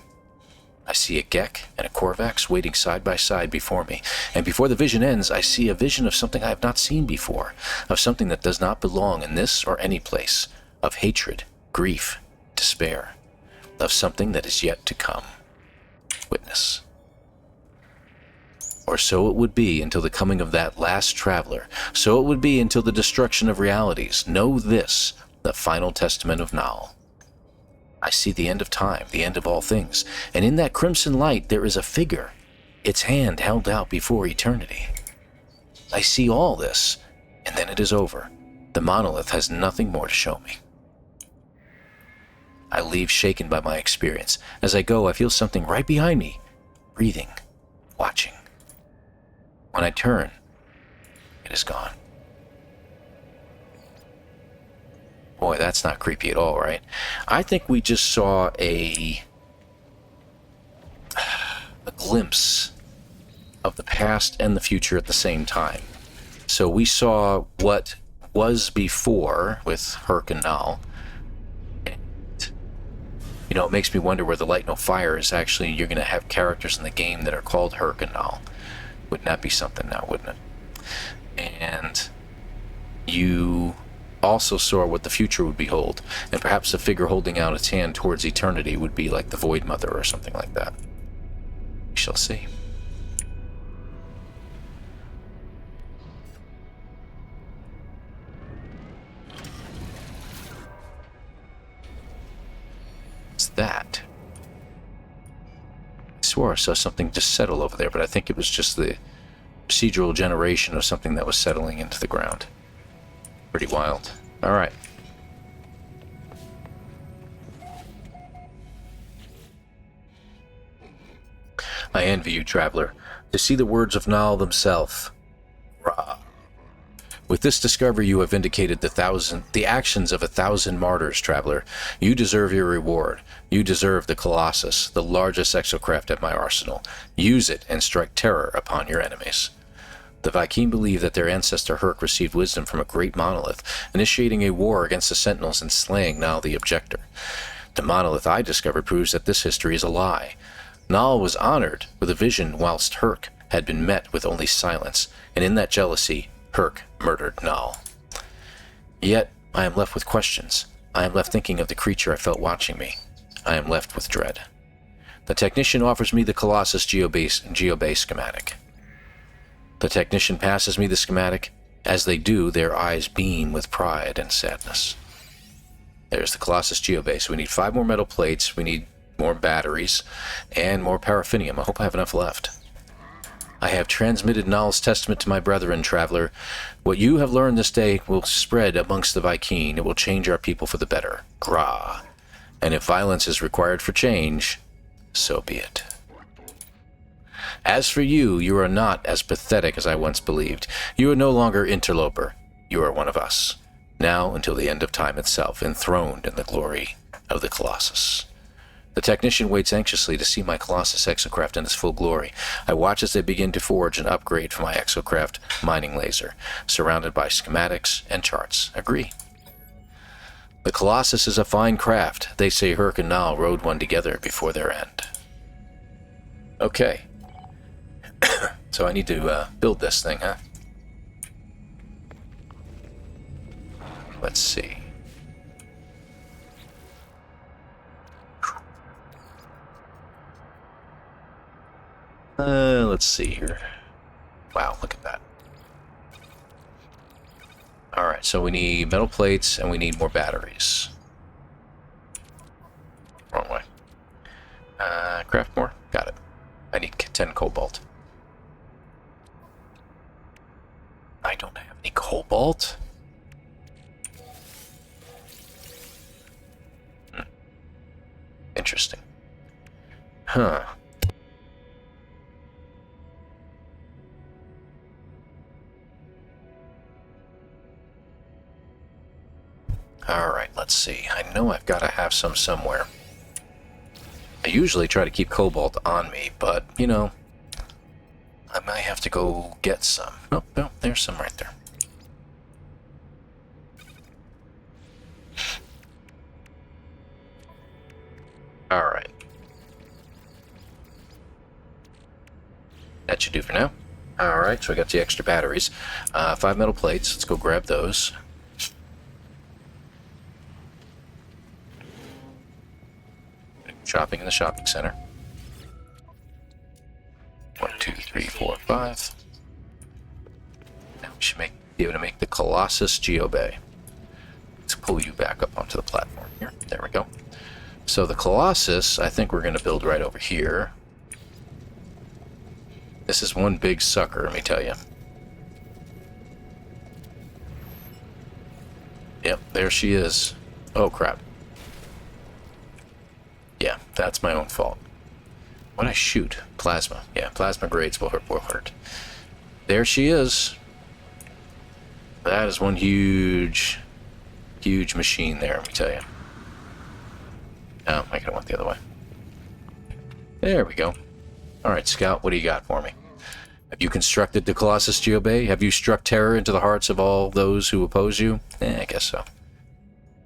Speaker 1: I see a Gek and a Corvax waiting side by side before me, and before the vision ends, I see a vision of something I have not seen before, of something that does not belong in this or any place, of hatred, grief, despair, of something that is yet to come. Witness. Or so it would be until the coming of that last traveler, so it would be until the destruction of realities. Know this, the final testament of Nal. I see the end of time, the end of all things, and in that crimson light there is a figure, its hand held out before eternity. I see all this, and then it is over. The monolith has nothing more to show me. I leave shaken by my experience. As I go, I feel something right behind me, breathing, watching. When I turn, it is gone. Boy, that's not creepy at all, right? I think we just saw a glimpse of the past and the future at the same time. So we saw what was before with Herc and Nal. And, you know, it makes me wonder where the Light No Fire is actually. You're going to have characters in the game that are called Herc and Nal. Wouldn't that be something now, wouldn't it? And you also saw what the future would behold, and perhaps the figure holding out its hand towards eternity would be like the Void Mother or something like that. We shall see. What's that? I swore I saw something just settle over there, but I think it was just the procedural generation of something that was settling into the ground. Pretty wild. All right. I envy you, traveler, to see the words of Nal themselves. Rah. With this discovery, you have vindicated the actions of 1,000 martyrs, traveler. You deserve your reward. You deserve the Colossus, the largest exocraft at my arsenal. Use it and strike terror upon your enemies. The Viking believe that their ancestor Herc received wisdom from a great monolith, initiating a war against the Sentinels and slaying Nal the Objector. The monolith I discovered proves that this history is a lie. Nal was honored with a vision whilst Herc had been met with only silence, and in that jealousy, Herc murdered Nal. Yet, I am left with questions. I am left thinking of the creature I felt watching me. I am left with dread. The technician offers me the Colossus Geobase schematic. The technician passes me the schematic. As they do, their eyes beam with pride and sadness. There's the Colossus Geobase. We need 5 more metal plates, we need more batteries, and more paraffinium. I hope I have enough left. I have transmitted Null's testament to my brethren, traveler. What you have learned this day will spread amongst the Vy'keen. It will change our people for the better. Gra. And if violence is required for change, so be it. As for you, you are not as pathetic as I once believed. You are no longer interloper. You are one of us. Now until the end of time itself, enthroned in the glory of the Colossus. The technician waits anxiously to see my Colossus exocraft in its full glory. I watch as they begin to forge an upgrade for my exocraft mining laser, surrounded by schematics and charts. Agree. The Colossus is a fine craft. They say Herc and Nal rode one together before their end. Okay. So I need to build this thing, huh? Let's see. Let's see here. Wow, look at that. Alright, so we need metal plates and we need more batteries. Wrong way. Craft more? Got it. I need 10 cobalt. I don't have any cobalt? Interesting. Huh. Alright, let's see. I know I've got to have some somewhere. I usually try to keep cobalt on me, but, you know, I might have to go get some. Oh, no, there's some right there. Alright. That should do for now. Alright, so I got the extra batteries. 5 metal plates. Let's go grab those. Shopping in the shopping center. 1, 2, 3, 4, 5. Now we should be able to make the Colossus Geobay. Let's pull you back up onto the platform here. There we go. So the Colossus, I think we're going to build right over here. This is one big sucker, let me tell you. Yep, there she is. Oh, crap. Yeah, that's my own fault. What'd I shoot? Plasma. Yeah, plasma grades will hurt. There she is. That is one huge machine there, let me tell you. Oh, I could have went the other way. There we go. Alright, Scout, what do you got for me? Have you constructed the Colossus Geobay? Have you struck terror into the hearts of all those who oppose you? I guess so.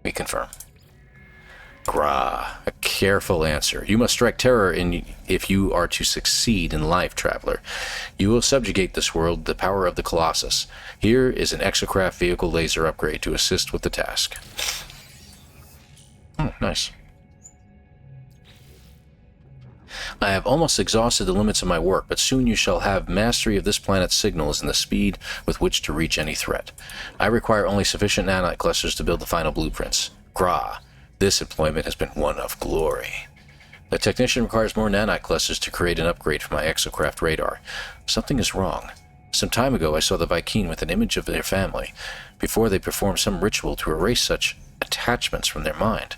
Speaker 1: We confirm. Gra, a careful answer. You must strike terror if you are to succeed in life, traveler. You will subjugate this world, the power of the Colossus. Here is an Exocraft vehicle laser upgrade to assist with the task. Oh, nice. I have almost exhausted the limits of my work, but soon you shall have mastery of this planet's signals and the speed with which to reach any threat. I require only sufficient nanite clusters to build the final blueprints. Gra. This employment has been one of glory. The technician requires more nanite clusters to create an upgrade for my exocraft radar. Something is wrong. Some time ago I saw the Vy'keen with an image of their family, before they performed some ritual to erase such attachments from their mind.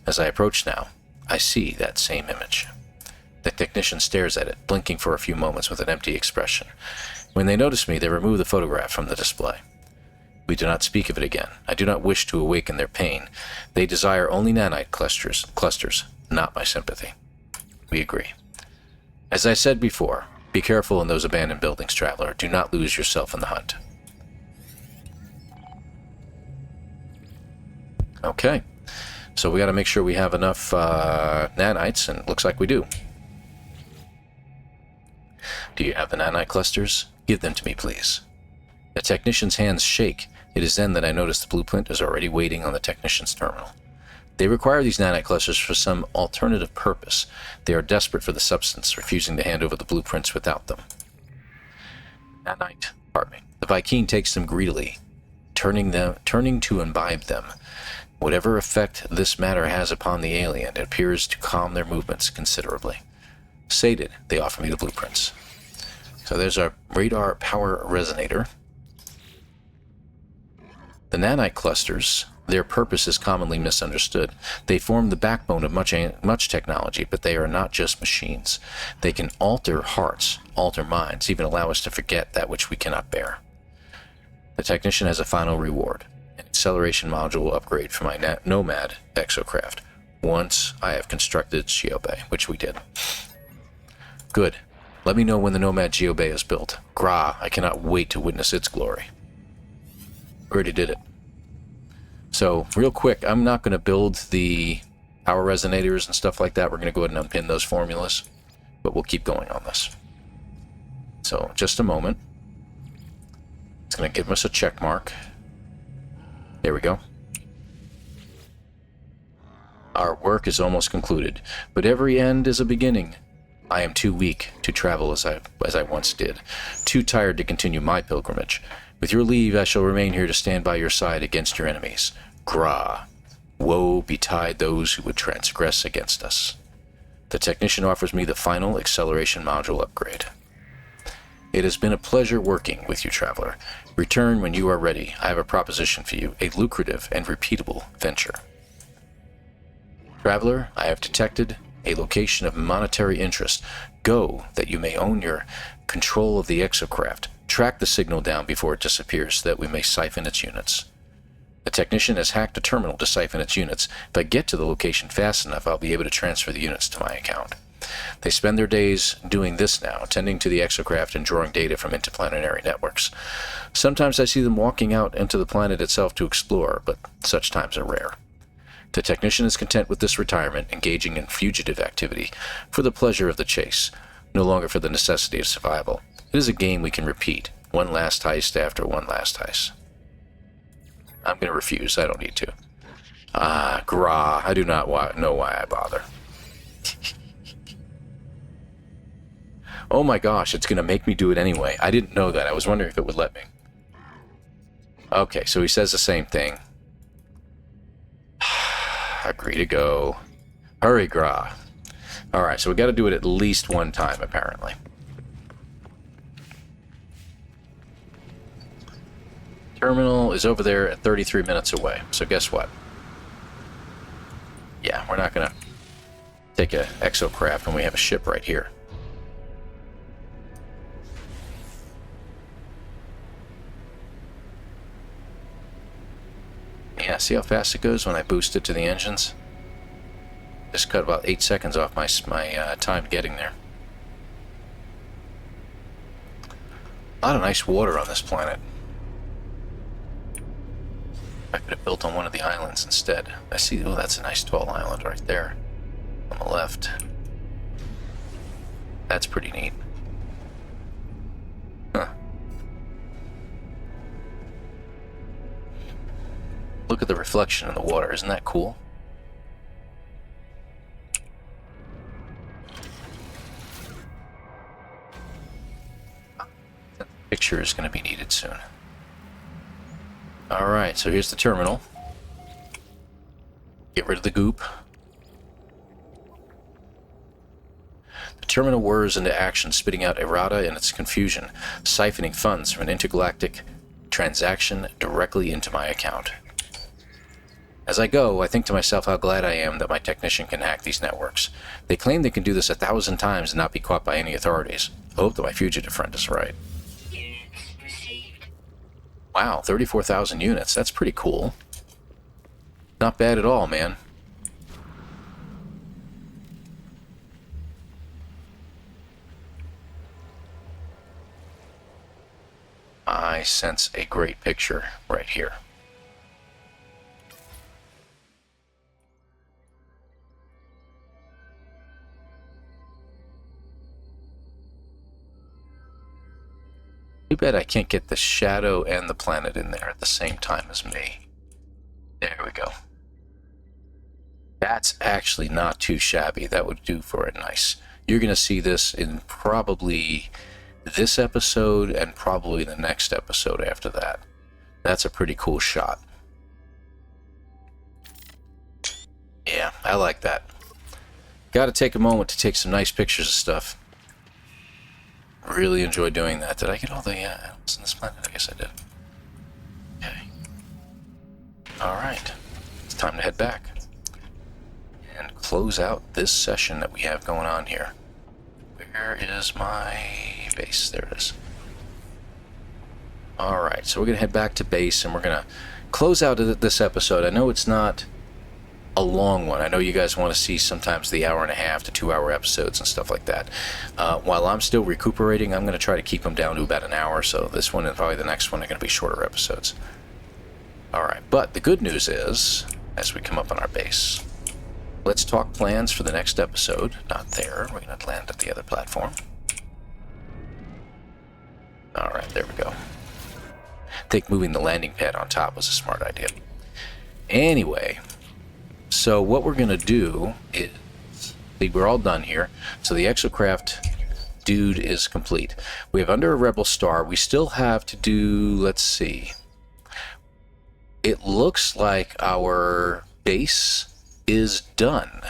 Speaker 1: As I approach now, I see that same image. The technician stares at it, blinking for a few moments with an empty expression. When they notice me, they remove the photograph from the display. We do not speak of it again. I do not wish to awaken their pain. They desire only nanite clusters, not my sympathy. We agree. As I said before, be careful in those abandoned buildings, traveler. Do not lose yourself in the hunt. Okay. So we got to make sure we have enough nanites, and it looks like we do. Do you have the nanite clusters? Give them to me, please. The technician's hands shake. It is then that I notice the blueprint is already waiting on the technician's terminal. They require these nanite clusters for some alternative purpose. They are desperate for the substance, refusing to hand over the blueprints without them. The Vy'keen takes them greedily, turning to imbibe them. Whatever effect this matter has upon the alien, it appears to calm their movements considerably. Sated, they offer me the blueprints. So there's our radar power resonator. The nanite clusters, their purpose is commonly misunderstood. They form the backbone of much technology, but they are not just machines. They can alter hearts, alter minds, even allow us to forget that which we cannot bear. The technician has a final reward, an acceleration module upgrade for my Nomad Exocraft, once I have constructed Geobay, which we did. Good. Let me know when the Nomad Geobay is built. Gra, I cannot wait to witness its glory. Already did it. So, real quick, I'm not going to build the power resonators and stuff like that. We're going to go ahead and unpin those formulas, but we'll keep going on this. So, just a moment. It's going to give us a check mark. There we go. Our work is almost concluded, but every end is a beginning. I am too weak to travel as I once did, too tired to continue my pilgrimage. With your leave, I shall remain here to stand by your side against your enemies. Gra, woe betide those who would transgress against us. The technician offers me the final acceleration module upgrade. It has been a pleasure working with you, traveler. Return when you are ready. I have a proposition for you, a lucrative and repeatable venture. Traveler, I have detected a location of monetary interest. Go, that you may own your control of the Exocraft. Track the signal down before it disappears so that we may siphon its units. The technician has hacked a terminal to siphon its units. If I get to the location fast enough, I'll be able to transfer the units to my account. They spend their days doing this now, tending to the Exocraft and drawing data from interplanetary networks. Sometimes I see them walking out into the planet itself to explore, but such times are rare. The technician is content with this retirement, engaging in fugitive activity for the pleasure of the chase, no longer for the necessity of survival. It is a game we can repeat, one last heist after one last heist. I'm going to refuse. I don't need to. Gra, I do not know why I bother. Oh my gosh, it's going to make me do it anyway. I didn't know that. I was wondering if it would let me. Okay, so he says the same thing. Agree to go. Hurry, Gra. Alright, so we got to do it at least one time, apparently. Terminal is over there at 33 minutes away, so guess what? Yeah, we're not going to take an Exocraft when we have a ship right here. Yeah, see how fast it goes when I boost it to the engines? Just cut about 8 seconds off my time getting there. A lot of nice water on this planet. I could have built on one of the islands instead. I see, oh, that's a nice tall island right there on the left. That's pretty neat. Huh. Look at the reflection in the water. Isn't that cool? The picture is going to be needed soon. Alright, so here's the terminal. Get rid of the goop. The terminal whirs into action, spitting out errata in its confusion, siphoning funds from an intergalactic transaction directly into my account. As I go, I think to myself how glad I am that my technician can hack these networks. They claim they can do this 1,000 times and not be caught by any authorities. I hope that my fugitive friend is right.
Speaker 2: Units received.
Speaker 1: Wow, 34,000 units. That's pretty cool. Not bad at all, man. I sense a great picture right here. Too bad I can't get the shadow and the planet in there at the same time as me. There we go. That's actually not too shabby. That would do for it nice. You're going to see this in probably this episode and probably the next episode after that. That's a pretty cool shot. Yeah, I like that. Got to take a moment to take some nice pictures of stuff. Really enjoy doing that. Did I get all the animals on this planet? I guess I did. Okay. Alright. It's time to head back. And close out this session that we have going on here. Where is my base? There it is. Alright, so we're going to head back to base and we're going to close out this episode. I know it's not a long one. I know you guys want to see sometimes the hour and a half to 2 hour episodes and stuff like that. While I'm still recuperating, I'm going to try to keep them down to about an hour, so this one and probably the next one are going to be shorter episodes. Alright, but the good news is, as we come up on our base, let's talk plans for the next episode. Not there. We're going to land at the other platform. Alright, there we go. I think moving the landing pad on top was a smart idea. Anyway, so what we're going to do is, we're all done here. So the Exocraft dude is complete. We have under a Rebel Star. We still have to do, let's see. It looks like our base is done.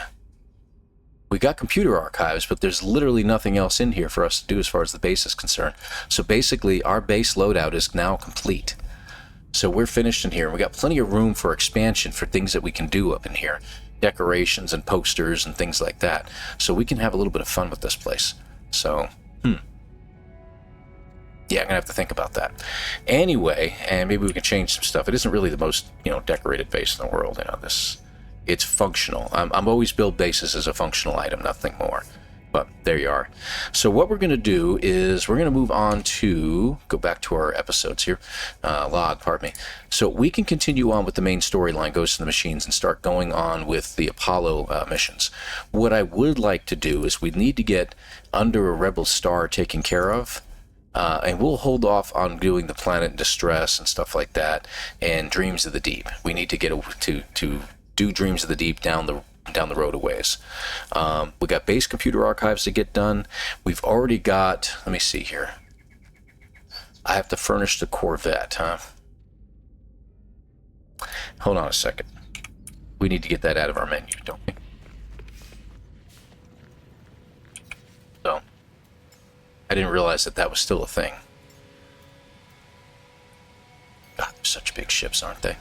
Speaker 1: We got computer archives, but there's literally nothing else in here for us to do as far as the base is concerned. So basically, our base loadout is now complete. So we're finished in here. We got plenty of room for expansion for things that we can do up in here. Decorations and posters and things like that. So we can have a little bit of fun with this place. So, yeah, I'm going to have to think about that. Anyway, and maybe we can change some stuff. It isn't really the most, decorated base in the world. It's functional. I'm always build bases as a functional item, nothing more. But there you are. So what we're going to do is we're going to move on to, go back to our episodes here, pardon me. So we can continue on with the main storyline, Ghosts in the Machines, and start going on with the Apollo missions. What I would like to do is we need to get Under a Rebel Star taken care of. And we'll hold off on doing the Planet in Distress and stuff like that, and Dreams of the Deep. We need to get to do Dreams of the Deep down the road a ways. We got base computer archives to get done. We've already got, let me see here. I have to furnish the Corvette, huh? Hold on a second. We need to get that out of our menu, don't we? So, I didn't realize that was still a thing. God, they're such big ships, aren't they?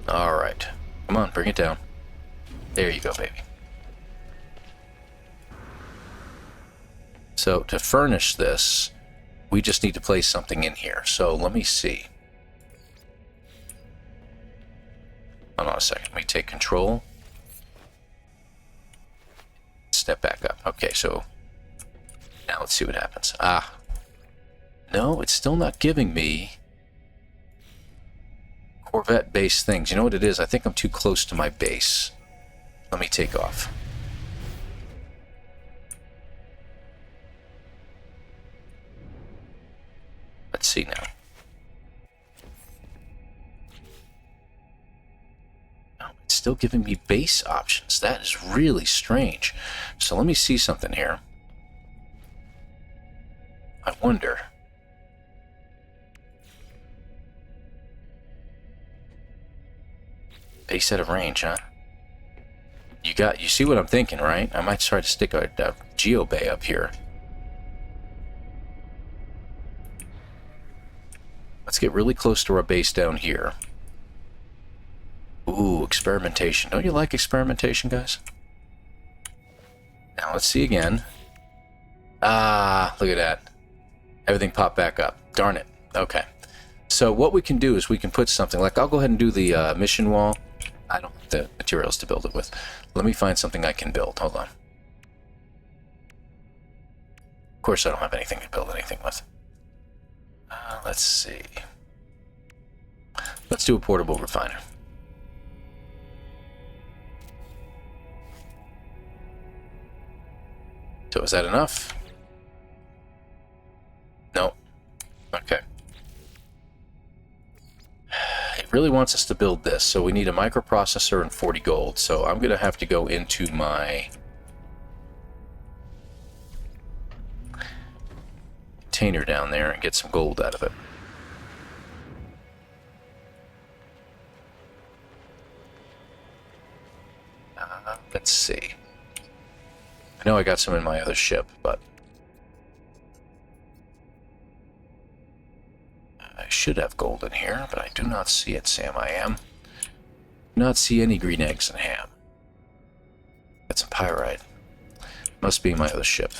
Speaker 1: Alright. Come on, bring it down. There you go, baby. So, to furnish this, we just need to place something in here. So, let me see. Hold on a second. Let me take control. Step back up. Okay, so now let's see what happens. No, it's still not giving me Corvette base things. You know what it is? I think I'm too close to my base. Let me take off. Let's see now. No, it's still giving me base options. That is really strange. So let me see something here. I wonder. Base out of range, huh? You see what I'm thinking, right? I might try to stick a geobay up here. Let's get really close to our base down here. Ooh, experimentation. Don't you like experimentation, guys? Now let's see again. Look at that. Everything popped back up. Darn it. Okay. So what we can do is we can put something, like I'll go ahead and do the mission wall. I don't have the materials to build it with. Let me find something I can build. Hold on. Of course I don't have anything to build anything with. Let's see. Let's do a portable refiner. So is that enough? No. Okay. It really wants us to build this, so we need a microprocessor and 40 gold. So I'm going to have to go into my container down there and get some gold out of it. Let's see. I know I got some in my other ship, but I should have gold in here, but I do not see it, Sam. I am. Do not see any green eggs and ham. That's a pyrite. Must be my other ship.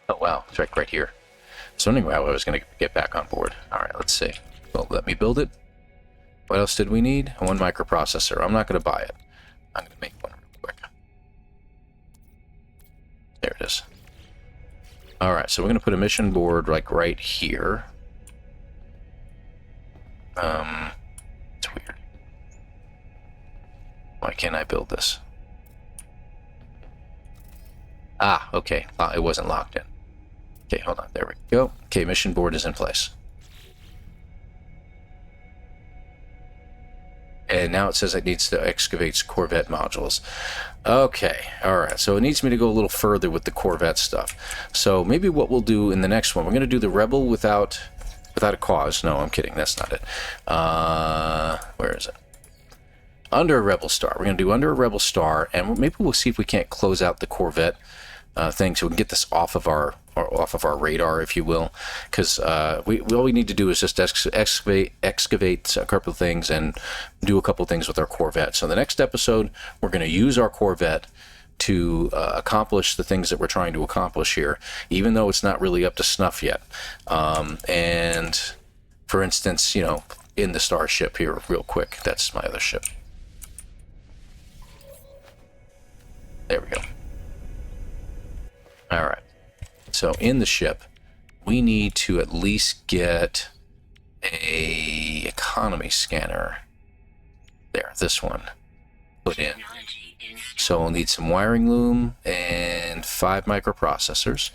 Speaker 1: Oh wow, it's right here. So anyway, I was going to get back on board. Alright, let's see. Well, let me build it. What else did we need? One microprocessor. I'm not going to buy it. I'm going to make one real quick. There it is. Alright, so we're going to put a mission board like right here. It's weird. Why can't I build this? Ah, okay. It wasn't locked in. Okay, hold on. There we go. Okay, mission board is in place. And now it says it needs to excavate Corvette modules. Okay, alright. So it needs me to go a little further with the Corvette stuff. So maybe what we'll do in the next one, we're going to do the Rebel without a cause. No, I'm kidding. That's not it. Where is it? Under a Rebel Star. We're going to do under a Rebel Star, and maybe we'll see if we can't close out the Corvette thing so we can get this off of our radar, if you will, because all we need to do is just excavate a couple of things and do a couple of things with our Corvette. So the next episode, we're going to use our Corvette to accomplish the things that we're trying to accomplish here, even though it's not really up to snuff yet. And for instance, you know, in the Starship here, real quick, that's my other ship. There we go. All right. So in the ship, we need to at least get a economy scanner. There, this one put in. So we'll need some wiring loom and 5 microprocessors,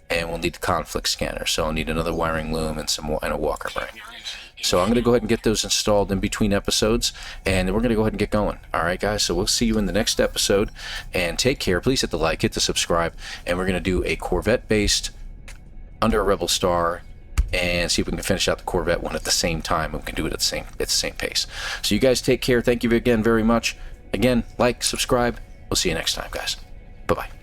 Speaker 1: and we'll need the conflict scanner. So I'll need another wiring loom and a walker brain. So I'm going to go ahead and get those installed in between episodes, and we're going to go ahead and get going. All right, guys, so we'll see you in the next episode, and take care. Please hit the like, hit the subscribe, and we're going to do a Corvette-based under a Rebel Star and see if we can finish out the Corvette one at the same time, and we can do it at the same pace. So you guys take care. Thank you again very much. Again, like, subscribe. We'll see you next time, guys. Bye-bye.